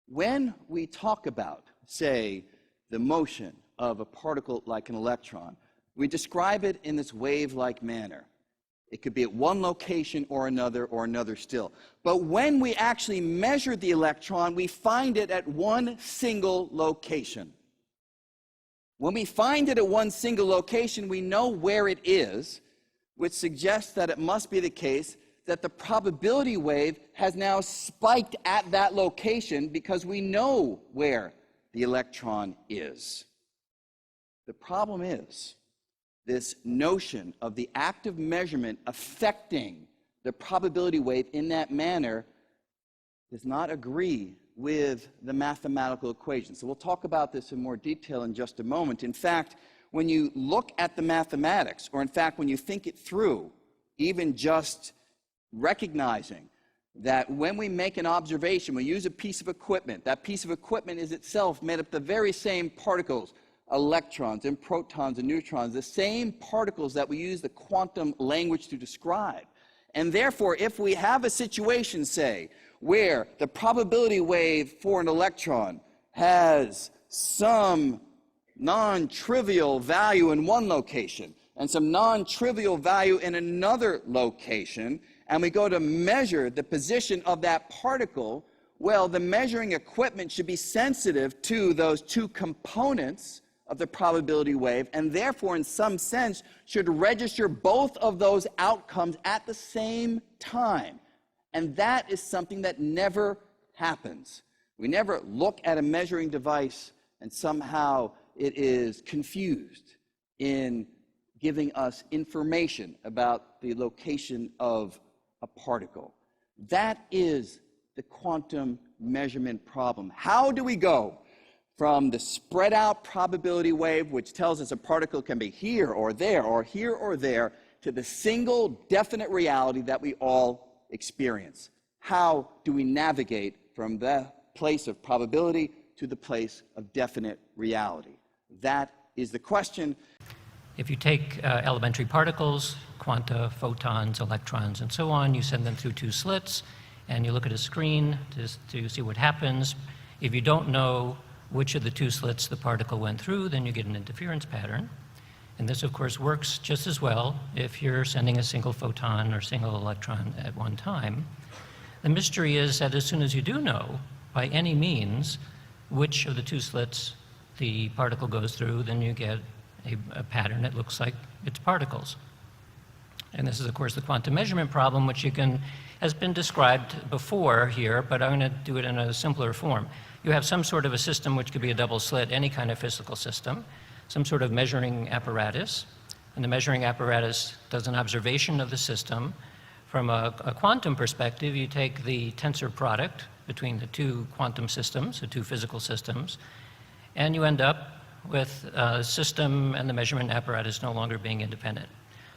When we talk about, say, the motion of a particle like an electron, we describe it in this wave-like manner. It could be at one location or another still. But when we actually measure the electron, we find it at one single location. When we find it at one single location, we know where it is, which suggests that it must be the case that the probability wave has now spiked at that location because we know where the electron is. The problem is this notion of the active measurement affecting the probability wave in that manner does not agree with the mathematical equation. So we'll talk about this in more detail in just a moment. In fact, when you look at the mathematics, or in fact, when you think it through, even just recognizing that when we make an observation, we use a piece of equipment, that piece of equipment is itself made up of the very same particles, electrons and protons and neutrons, the same particles that we use the quantum language to describe. And therefore, if we have a situation, say, where the probability wave for an electron has some non-trivial value in one location and some non-trivial value in another location, and we go to measure the position of that particle, well, the measuring equipment should be sensitive to those two components of the probability wave, and therefore, in some sense, should register both of those outcomes at the same time. And that is something that never happens. We never look at a measuring device and somehow it is confused in giving us information about the location of a particle. That is the quantum measurement problem. How do we go from the spread out probability wave, which tells us a particle can be here or there or here or there, to the single definite reality that we all experience? How do we navigate from the place of probability to the place of definite reality? That is the question. If you take elementary particles, quanta, photons, electrons, and so on, you send them through two slits, and you look at a screen to see what happens. If you don't know which of the two slits the particle went through, then you get an interference pattern. And this, of course, works just as well if you're sending a single photon or single electron at one time. The mystery is that as soon as you do know, by any means, which of the two slits the particle goes through, then you get a pattern that looks like it's particles. And this is, of course, the quantum measurement problem, which has been described before here, but I'm going to do it in a simpler form. You have some sort of a system, which could be a double slit, any kind of physical system, some sort of measuring apparatus, and the measuring apparatus does an observation of the system. From a quantum perspective, you take the tensor product between the two quantum systems, the two physical systems, and you end up with a system and the measurement apparatus no longer being independent.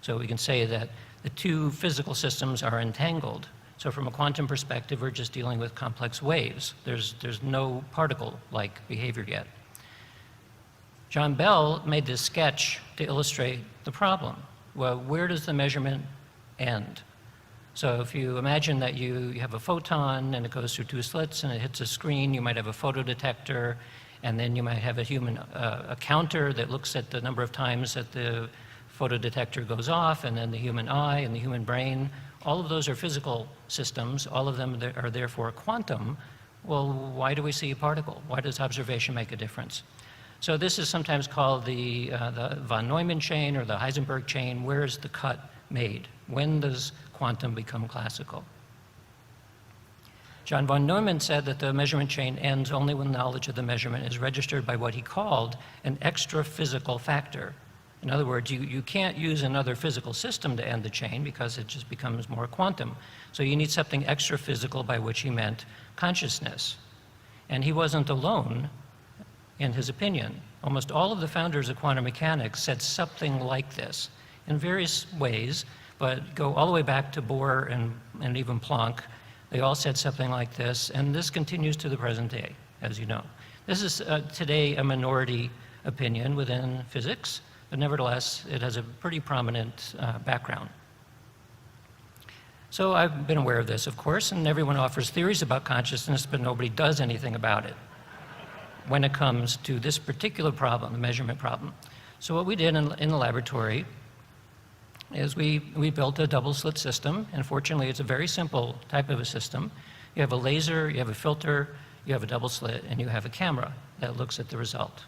So we can say that the two physical systems are entangled. So from a quantum perspective, we're just dealing with complex waves. There's no particle-like behavior yet. John Bell made this sketch to illustrate the problem. Well, where does the measurement end? So if you imagine that you have a photon and it goes through two slits and it hits a screen, you might have a photodetector, and then you might have a counter that looks at the number of times that the photodetector goes off, and then the human eye and the human brain. All of those are physical systems. All of them are therefore quantum. Well, why do we see a particle? Why does observation make a difference? So this is sometimes called the von Neumann chain or the Heisenberg chain. Where is the cut made? When does quantum become classical? John von Neumann said that the measurement chain ends only when knowledge of the measurement is registered by what he called an extra-physical factor. In other words, you can't use another physical system to end the chain because it just becomes more quantum. So you need something extra-physical, by which he meant consciousness. And he wasn't alone in his opinion. Almost all of the founders of quantum mechanics said something like this in various ways, but go all the way back to Bohr and even Planck. They all said something like this, and this continues to the present day, as you know. This is today a minority opinion within physics, but nevertheless, it has a pretty prominent background. So I've been aware of this, of course, and everyone offers theories about consciousness, but nobody does anything about it when it comes to this particular problem, the measurement problem. So what we did in the laboratory is we built a double slit system, and fortunately it's a very simple type of a system. You have a laser, you have a filter, you have a double slit, and you have a camera that looks at the result.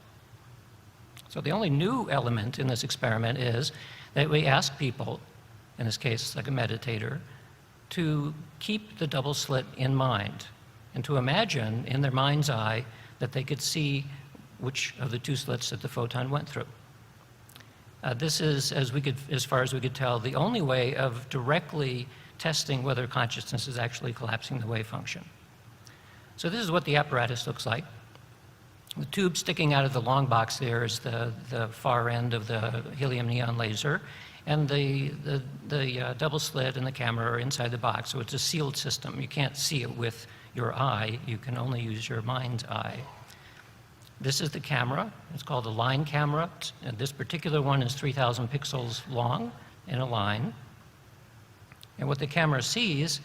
So the only new element in this experiment is that we ask people, in this case like a meditator, to keep the double slit in mind and to imagine in their mind's eye that they could see which of the two slits that the photon went through. This is, as far as we could tell, the only way of directly testing whether consciousness is actually collapsing the wave function. So this is what the apparatus looks like. The tube sticking out of the long box there is the far end of the helium neon laser, and the double slit and the camera are inside the box, so it's a sealed system. You can't see it with your eye, you can only use your mind's eye. This is the camera. It's called a line camera. And this particular one is 3,000 pixels long in a line. And what the camera sees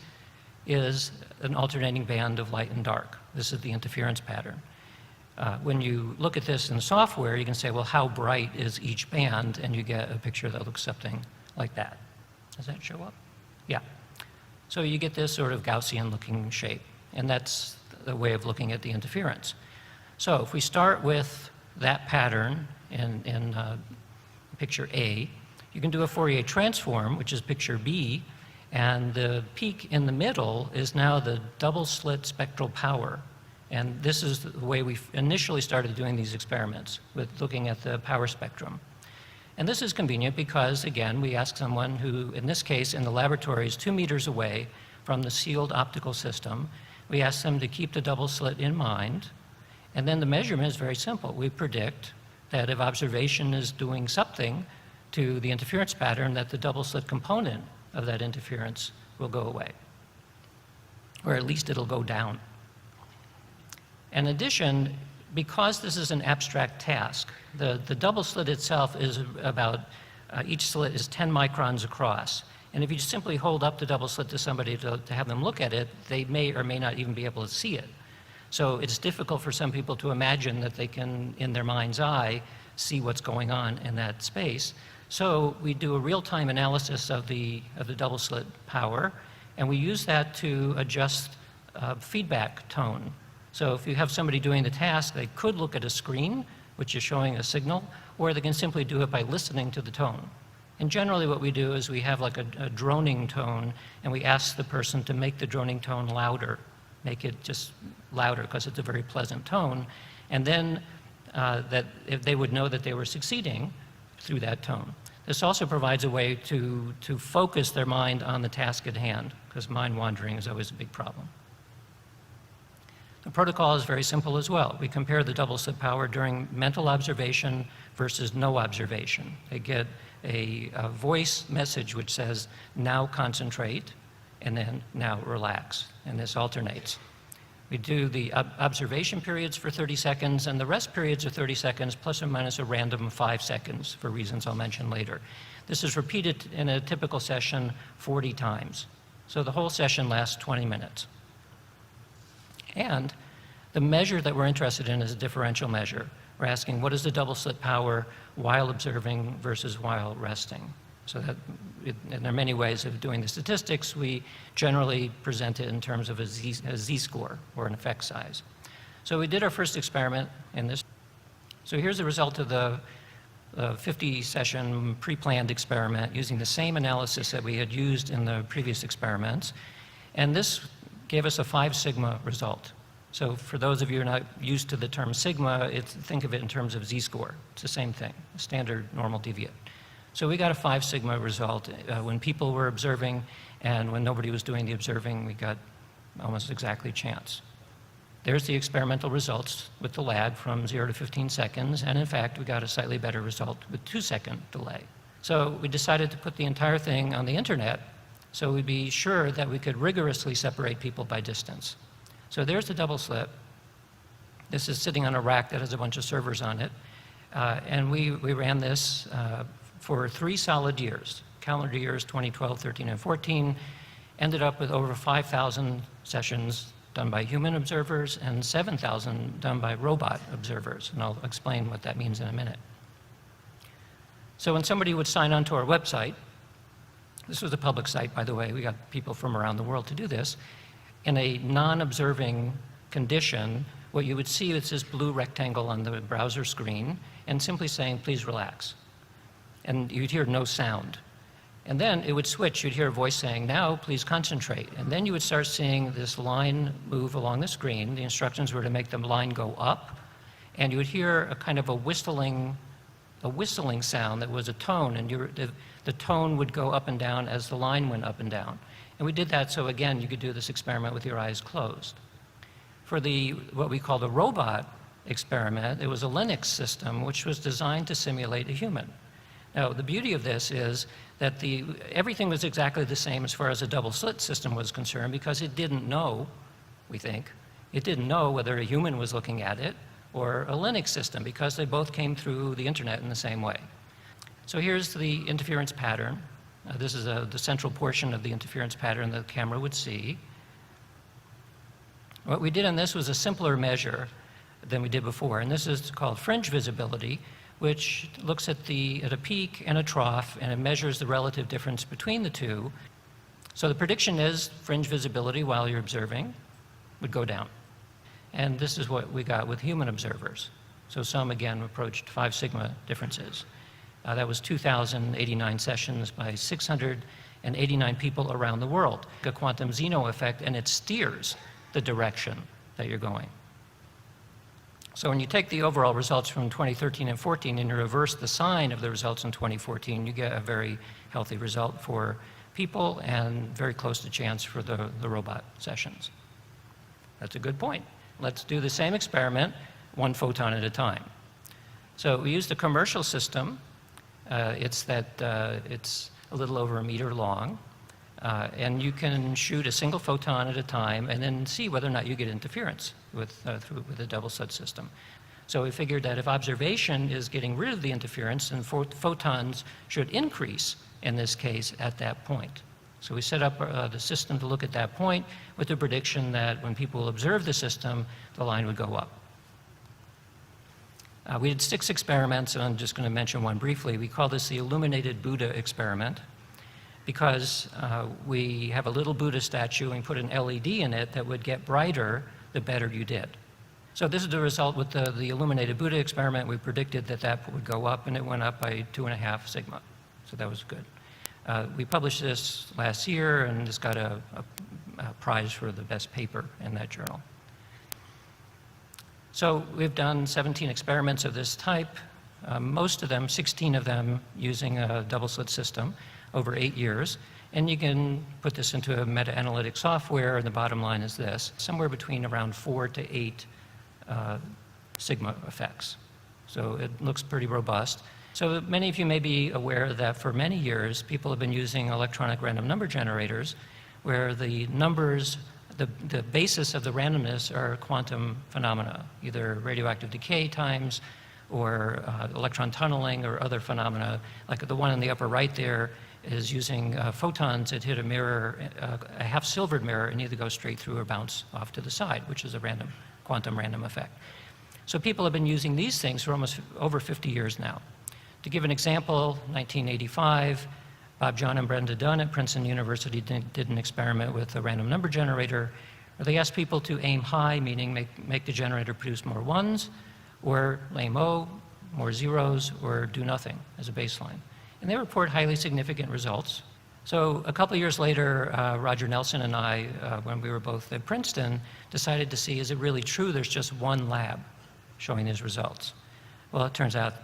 is an alternating band of light and dark. This is the interference pattern. When you look at this in software, you can say, well, how bright is each band? And you get a picture that looks something like that. Does that show up? Yeah. So you get this sort of Gaussian-looking shape. And that's the way of looking at the interference. So if we start with that pattern in picture A, you can do a Fourier transform, which is picture B, and the peak in the middle is now the double slit spectral power. And this is the way we initially started doing these experiments, with looking at the power spectrum. And this is convenient because, again, we ask someone who, in this case, in the laboratory is 2 meters away from the sealed optical system. We ask them to keep the double slit in mind. And then the measurement is very simple. We predict that if observation is doing something to the interference pattern, that the double slit component of that interference will go away, or at least it'll go down. In addition, because this is an abstract task, the double slit itself is about, each slit is 10 microns across. And if you just simply hold up the double slit to somebody to have them look at it, they may or may not even be able to see it. So it's difficult for some people to imagine that they can, in their mind's eye, see what's going on in that space. So we do a real-time analysis of the double slit power, and we use that to adjust feedback tone. So if you have somebody doing the task, they could look at a screen, which is showing a signal, or they can simply do it by listening to the tone. And generally what we do is we have like a droning tone, and we ask the person to make the droning tone louder, make it just louder because it's a very pleasant tone, and then that if they would know that they were succeeding through that tone. This also provides a way to focus their mind on the task at hand, because mind wandering is always a big problem. The protocol is very simple as well. We compare the double slit power during mental observation versus no observation. They get a voice message which says, now concentrate, and then now relax, and this alternates. We do the observation periods for 30 seconds, and the rest periods are 30 seconds, plus or minus a random 5 seconds, for reasons I'll mention later. This is repeated in a typical session 40 times. So the whole session lasts 20 minutes. And the measure that we're interested in is a differential measure. We're asking, what is the double slit power while observing versus while resting? So that, and there are many ways of doing the statistics. We generally present it in terms of a z-score, or an effect size. So we did our first experiment in this. So here's the result of the 50-session pre-planned experiment using the same analysis that we had used in the previous experiments. And this gave us a 5 sigma result. So for those of you who are not used to the term sigma, think of it in terms of z-score. It's the same thing, standard normal deviate. So we got a 5 sigma result when people were observing, and when nobody was doing the observing, we got almost exactly chance. There's the experimental results with the lag from 0 to 15 seconds, and in fact, we got a slightly better result with 2-second delay. So we decided to put the entire thing on the internet, so we'd be sure that we could rigorously separate people by distance. So there's the double slit. This is sitting on a rack that has a bunch of servers on it, and we ran this for 3 solid years, calendar years 2012, 13, and 14, ended up with over 5,000 sessions done by human observers and 7,000 done by robot observers, and I'll explain what that means in a minute. So when somebody would sign on to our website, this was a public site, by the way, we got people from around the world to do this, in a non-observing condition, what you would see is this blue rectangle on the browser screen, and simply saying, please relax. And you'd hear no sound. And then it would switch, you'd hear a voice saying, now please concentrate. And then you would start seeing this line move along the screen. The instructions were to make the line go up, and you would hear a kind of a whistling a whistling sound that was a tone, and the tone would go up and down as the line went up and down. And we did that so, again, you could do this experiment with your eyes closed. For what we call the robot experiment, it was a Linux system which was designed to simulate a human. Now, the beauty of this is that everything was exactly the same as far as a double slit system was concerned, because it didn't know, we think, it didn't know whether a human was looking at it or a Linux system, because they both came through the internet in the same way. So here's the interference pattern. This is the central portion of the interference pattern that the camera would see. What we did on this was a simpler measure than we did before, and this is called fringe visibility, which looks at a peak and a trough, and it measures the relative difference between the two. So the prediction is fringe visibility while you're observing would go down. And this is what we got with human observers. So some, again, approached 5 sigma differences. That was 2,089 sessions by 689 people around the world. A quantum Zeno effect, and it steers the direction that you're going. So when you take the overall results from 2013 and 14 and you reverse the sign of the results in 2014, you get a very healthy result for people and very close to chance for the robot sessions. That's a good point. Let's do the same experiment, 1 photon at a time. So we used a commercial system. It's a little over a meter long. And you can shoot a single photon at a time and then see whether or not you get interference with a double slit system. So we figured that if observation is getting rid of the interference, then photons should increase in this case at that point. So we set up the system to look at that point with the prediction that when people observe the system, the line would go up. We did 6 experiments, and I'm just going to mention one briefly. We call this the illuminated Buddha experiment, because we have a little Buddha statue and put an LED in it that would get brighter the better you did. So this is the result with the illuminated Buddha experiment. We predicted that that would go up, and it went up by 2.5 sigma. So that was good. We published this last year, and it's got a prize for the best paper in that journal. So we've done 17 experiments of this type, most of them, 16 of them, using a double slit system over 8 years. And you can put this into a meta-analytic software, and the bottom line is this: somewhere between around 4 to 8 sigma effects. So it looks pretty robust. So many of you may be aware that for many years, people have been using electronic random number generators, where the numbers, the basis of the randomness are quantum phenomena, either radioactive decay times or electron tunneling or other phenomena. Like the one in the upper right there is using photons that hit a mirror, a half-silvered mirror, and either go straight through or bounce off to the side, which is a quantum random effect. So people have been using these things for almost over 50 years now. To give an example, 1985, Bob, John, and Brenda Dunn at Princeton University did an experiment with a random number generator, where they asked people to aim high, meaning make the generator produce more ones, or aim low, more zeros, or do nothing as a baseline. And they report highly significant results. So a couple of years later, Roger Nelson and I, when we were both at Princeton, decided to see, is it really true there's just one lab showing these results? Well, it turns out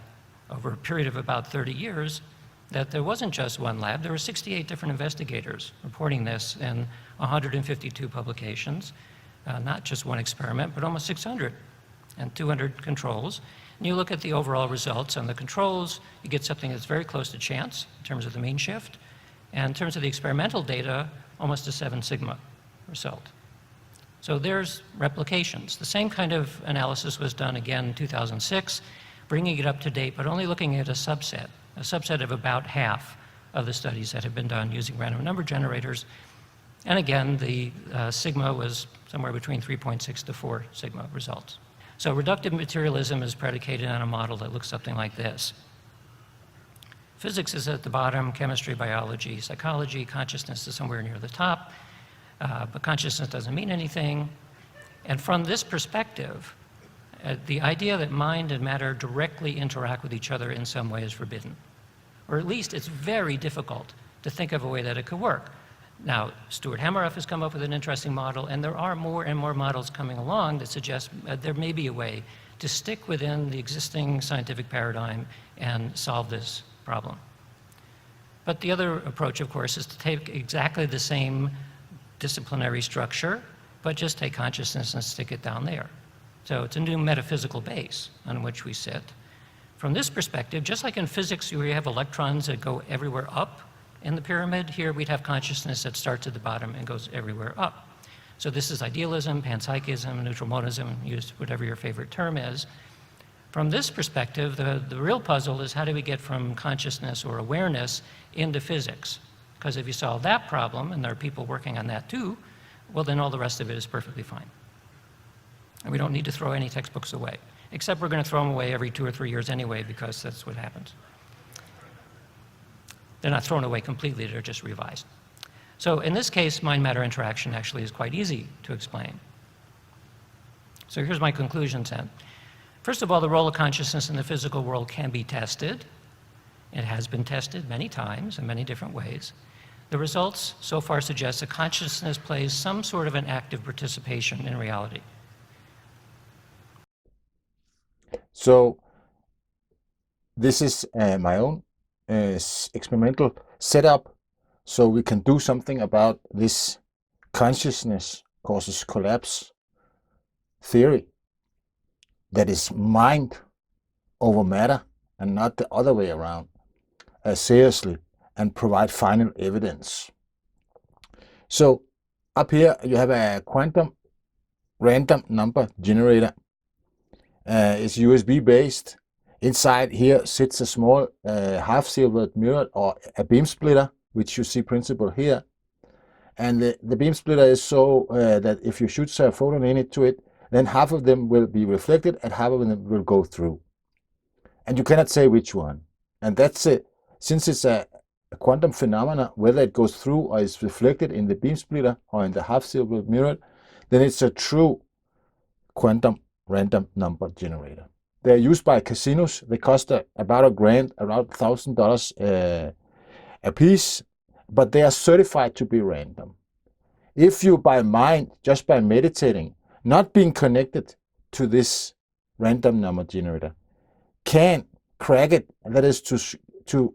over a period of about 30 years that there wasn't just one lab. There were 68 different investigators reporting this in 152 publications, not just one experiment, but almost 600 and 200 controls. And you look at the overall results on the controls, you get something that's very close to chance in terms of the mean shift. And in terms of the experimental data, almost a 7 sigma result. So there's replications. The same kind of analysis was done again in 2006, bringing it up to date, but only looking at a subset of about half of the studies that have been done using random number generators. And again, the sigma was somewhere between 3.6 to 4 sigma results. So reductive materialism is predicated on a model that looks something like this. Physics is at the bottom, chemistry, biology, psychology, consciousness is somewhere near the top, but consciousness doesn't mean anything. And from this perspective, the idea that mind and matter directly interact with each other in some way is forbidden. Or at least it's very difficult to think of a way that it could work. Now, Stuart Hameroff has come up with an interesting model, and there are more and more models coming along that suggest there may be a way to stick within the existing scientific paradigm and solve this problem. But the other approach, of course, is to take exactly the same disciplinary structure, but just take consciousness and stick it down there. So it's a new metaphysical base on which we sit. From this perspective, just like in physics where you have electrons that go everywhere up in the pyramid, here we'd have consciousness that starts at the bottom and goes everywhere up. So this is idealism, panpsychism, neutral monism, use whatever your favorite term is. From this perspective, the real puzzle is how do we get from consciousness or awareness into physics? Because if you solve that problem, and there are people working on that too, well then all the rest of it is perfectly fine. And we don't need to throw any textbooks away, except we're going to throw them away every 2 or 3 years anyway, because that's what happens. They're not thrown away completely, they're just revised. So in this case, mind-matter interaction actually is quite easy to explain. So here's my conclusions then. First of all, the role of consciousness in the physical world can be tested. It has been tested many times in many different ways. The results so far suggest that consciousness plays some sort of an active participation in reality. So this is my own experimental setup, so we can do something about this consciousness causes collapse theory, that is mind over matter and not the other way around, seriously, and provide final evidence. So up here you have a quantum random number generator. It's USB based. Inside here sits a small half-silvered mirror or a beam splitter, which you see principle here. And the beam splitter is so that if you shoot a photon into it, then half of them will be reflected and half of them will go through. And you cannot say which one. And that's it. Since it's a quantum phenomena, whether it goes through or is reflected in the beam splitter or in the half-silvered mirror, then it's a true quantum random number generator. They're used by casinos. They cost about $1,000, around $1,000 a piece, but they are certified to be random. If you by mind, just by meditating, not being connected to this random number generator, can crack it, and that is to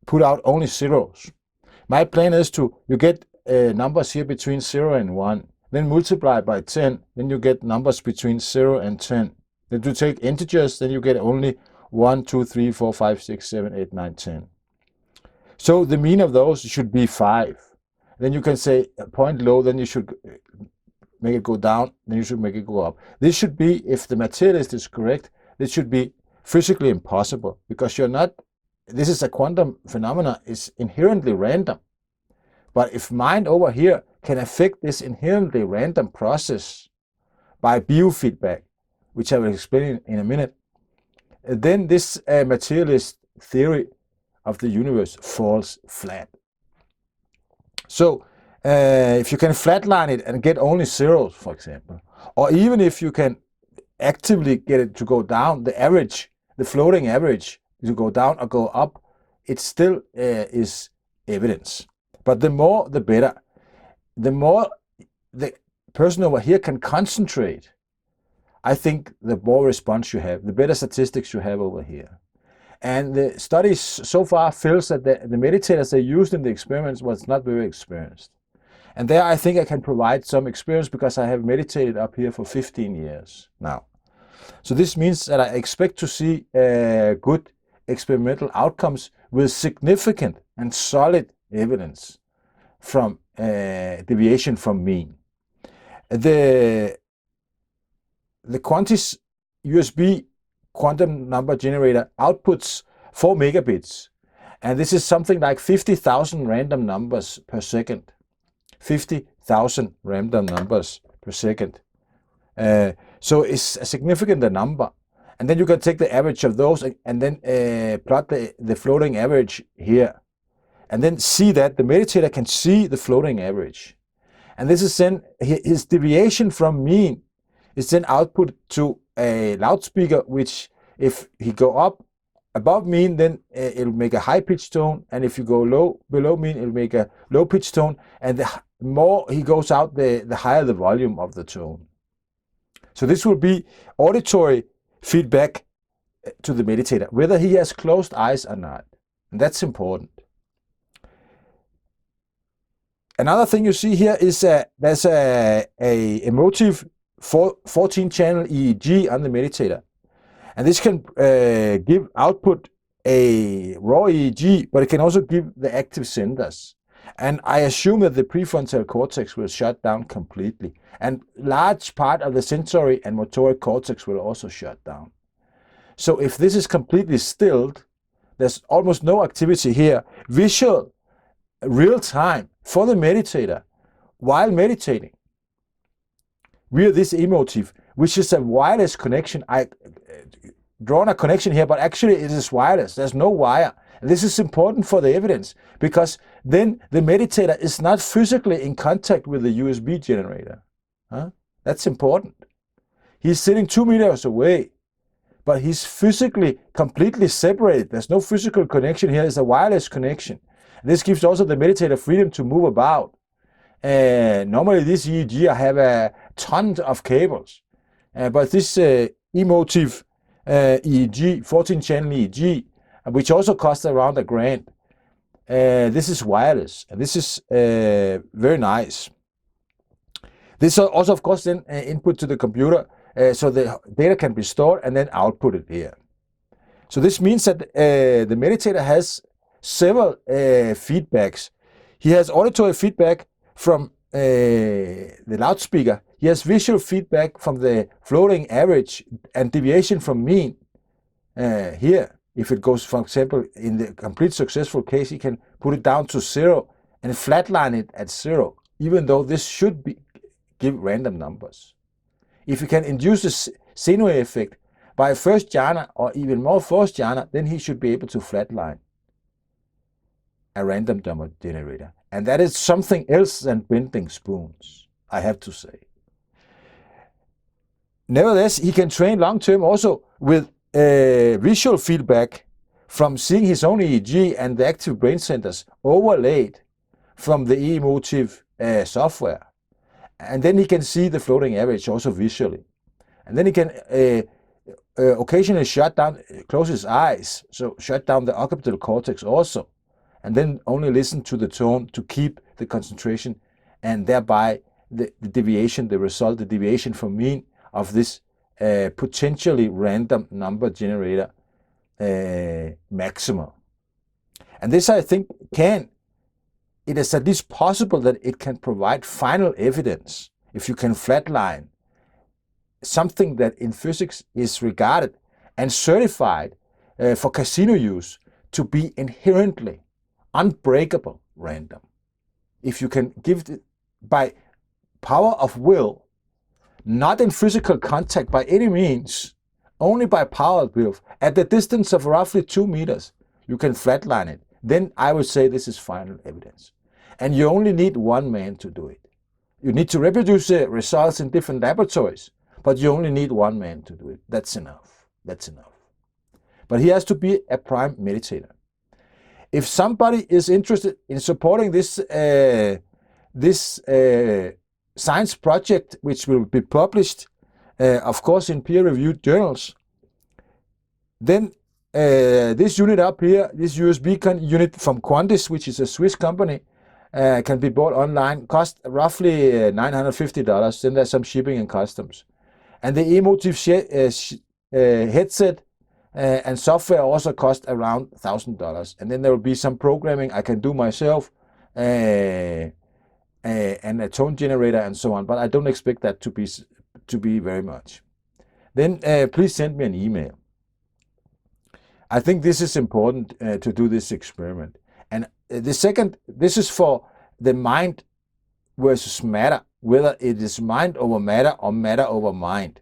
put out only zeros. My plan is you get numbers here between 0 and 1, then multiply by 10, then you get numbers between 0 and 10. Then you take integers, then you get only 1, 2, 3, 4, 5, 6, 7, 8, 9, 10. So the mean of those should be 5. Then you can say a point low, then you should make it go down, then you should make it go up. This should be, if the materialist is correct, this should be physically impossible, because you're not, this is a quantum phenomena, is inherently random. But if mind over here can affect this inherently random process by biofeedback, which I will explain in a minute, then this materialist theory of the universe falls flat. So if you can flatline it and get only zeros, for example, or even if you can actively get it to go down, the average, the floating average, to go down or go up, it still is evidence. But the more, the better. The more the person over here can concentrate, I think the more response you have, the better statistics you have over here. And the studies so far feels that the meditators they used in the experiments was not very experienced. And there I think I can provide some experience because I have meditated up here for 15 years now. So this means that I expect to see good experimental outcomes with significant and solid evidence from deviation from mean. The Quantis USB quantum number generator outputs 4 megabits, and this is something like 50,000 random numbers per second. 50,000 random numbers per second. So it's a significant number. And then you can take the average of those and then plot the floating average here. And then see that the meditator can see the floating average. And this is then his deviation from mean is then output to a loudspeaker, which if he go up above mean, then it'll make a high-pitched tone, and if you go below mean, it'll make a low-pitched tone, and the more he goes out, the higher the volume of the tone. So this will be auditory feedback to the meditator, whether he has closed eyes or not. And that's important. Another thing you see here is there's a emotive 14-channel EEG on the meditator. And this can give output a raw EEG, but it can also give the active centers. And I assume that the prefrontal cortex will shut down completely. And large part of the sensory and motoric cortex will also shut down. So if this is completely stilled, there's almost no activity here. Visual, real time for the meditator while meditating via this emotive, which is a wireless connection. I drawn a connection here, but actually it is wireless. There's no wire. And this is important for the evidence, because then the meditator is not physically in contact with the USB generator. That's important. He's sitting 2 meters away, but he's physically completely separated. There's no physical connection here. It's a wireless connection. This gives also the meditator freedom to move about. Normally this EEG have a ton of cables, but this emotive EEG, 14-channel EEG, which also costs around $1,000. This is wireless, and this is very nice. This also, of course, then input to the computer, so the data can be stored and then outputted here. So this means that the meditator has several feedbacks. He has auditory feedback from the loudspeaker. He has visual feedback from the floating average and deviation from mean here. If it goes, for example, in the complete successful case, he can put it down to 0 and flatline it at 0, even though this should give random numbers. If you can induce a Senui effect by a first jhana or even more fourth jhana, then he should be able to flatline a random number generator. And that is something else than bending spoons, I have to say. Nevertheless, he can train long-term also with visual feedback from seeing his own EEG and the active brain centers overlaid from the emotive software. And then he can see the floating average also visually. And then he can occasionally close his eyes, so shut down the occipital cortex also, and then only listen to the tone to keep the concentration, and thereby the deviation, the result, the deviation from mean of this potentially random number generator maximal. And this, I think, it is at least possible that it can provide final evidence if you can flatline something that in physics is regarded and certified for casino use to be inherently unbreakable random. If you can give it by power of will, not in physical contact by any means, only by power of will, at the distance of roughly 2 meters, you can flatline it. Then I would say this is final evidence. And you only need one man to do it. You need to reproduce the results in different laboratories, but you only need one man to do it. That's enough. That's enough. But he has to be a prime meditator. If somebody is interested in supporting this science project, which will be published, of course, in peer-reviewed journals, then this unit up here, this USB unit from Quantis, which is a Swiss company, can be bought online, cost roughly $950. Then there's some shipping and customs. And the emotive headset and software also cost around $1,000. And then there will be some programming I can do myself, and a tone generator and so on. But I don't expect that to be very much. Then please send me an email. I think this is important to do this experiment. And the second, this is for the mind versus matter, whether it is mind over matter or matter over mind.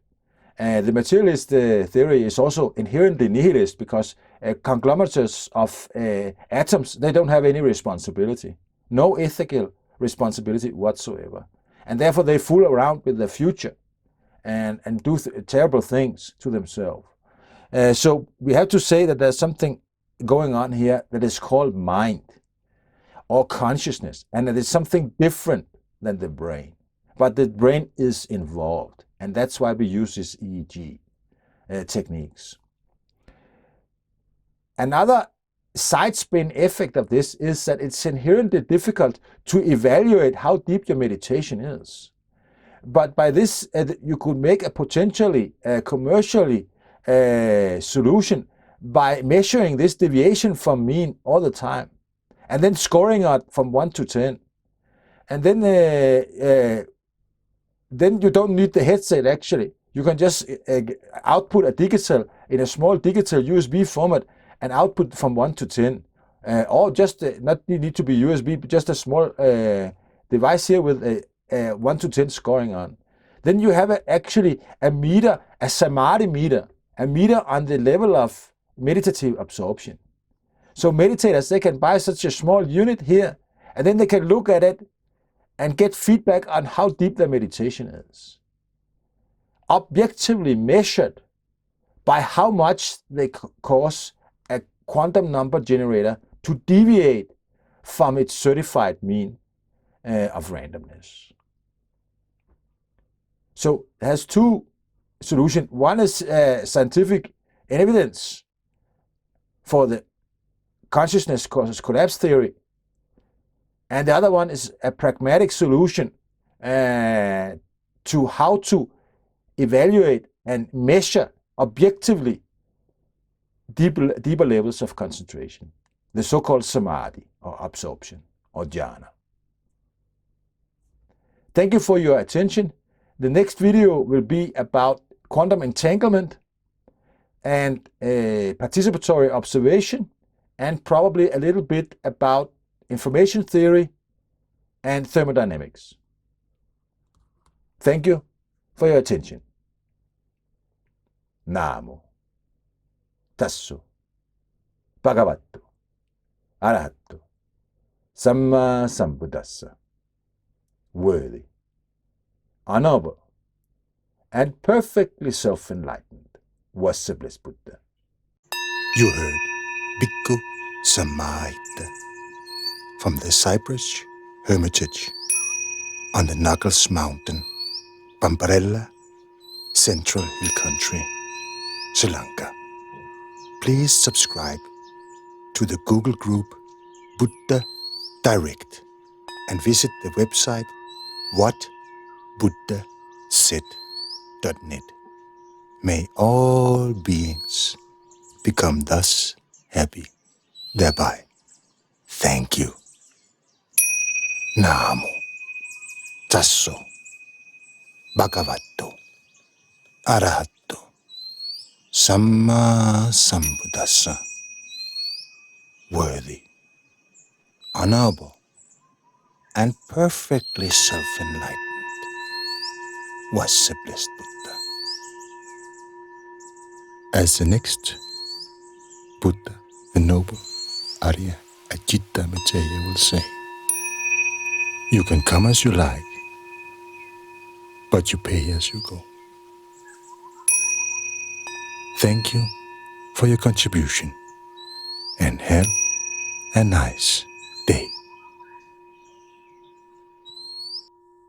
The materialist theory is also inherently nihilist, because conglomerates of atoms, they don't have any responsibility, no ethical responsibility whatsoever. And therefore they fool around with the future and do terrible things to themselves. So we have to say that there's something going on here that is called mind or consciousness, and it is something different than the brain. But the brain is involved, and that's why we use these EEG techniques. Another side spin effect of this is that it's inherently difficult to evaluate how deep your meditation is. But by this, you could make a potentially commercially solution by measuring this deviation from mean all the time, and then scoring it from 1 to 10. And then you don't need the headset actually. You can just output a digital in a small digital USB format and output from 1 to 10. Or just not need to be USB, but just a small device here with a 1 to 10 scoring on. Then you have actually a meter, a Samadhi-Meter, a meter on the level of meditative absorption. So meditators, they can buy such a small unit here, and then they can look at it and get feedback on how deep their meditation is. Objectively measured by how much they cause a quantum number generator to deviate from its certified mean of randomness. So it has two solutions. One is scientific evidence for the consciousness causes collapse theory, and the other one is a pragmatic solution to how to evaluate and measure objectively deeper levels of concentration, the so-called samadhi or absorption or jhana. Thank you for your attention. The next video will be about quantum entanglement and participatory observation, and probably a little bit about information theory and thermodynamics. Thank you for your attention. Namo Tasso Bhagavato Arahato Samma Sambuddhassa. Worthy, honorable, and perfectly self-enlightened was the blessed Buddha. You heard Bhikkhu Samahita from the Cypress Hermitage on the Knuckles Mountain, Pamparella, Central Hill Country, Sri Lanka. Please subscribe to the Google group Buddha Direct and visit the website whatbuddhasaid.net. May all beings become thus happy thereby. Thank you. Namo Tasso Bhagavato Arahato Samma Sambuddhassa. Worthy, honorable, and perfectly self-enlightened was the blessed Buddha. As the next Buddha, the noble Arya Ajita Maitreya will say, you can come as you like, but you pay as you go. Thank you for your contribution, and have a nice day.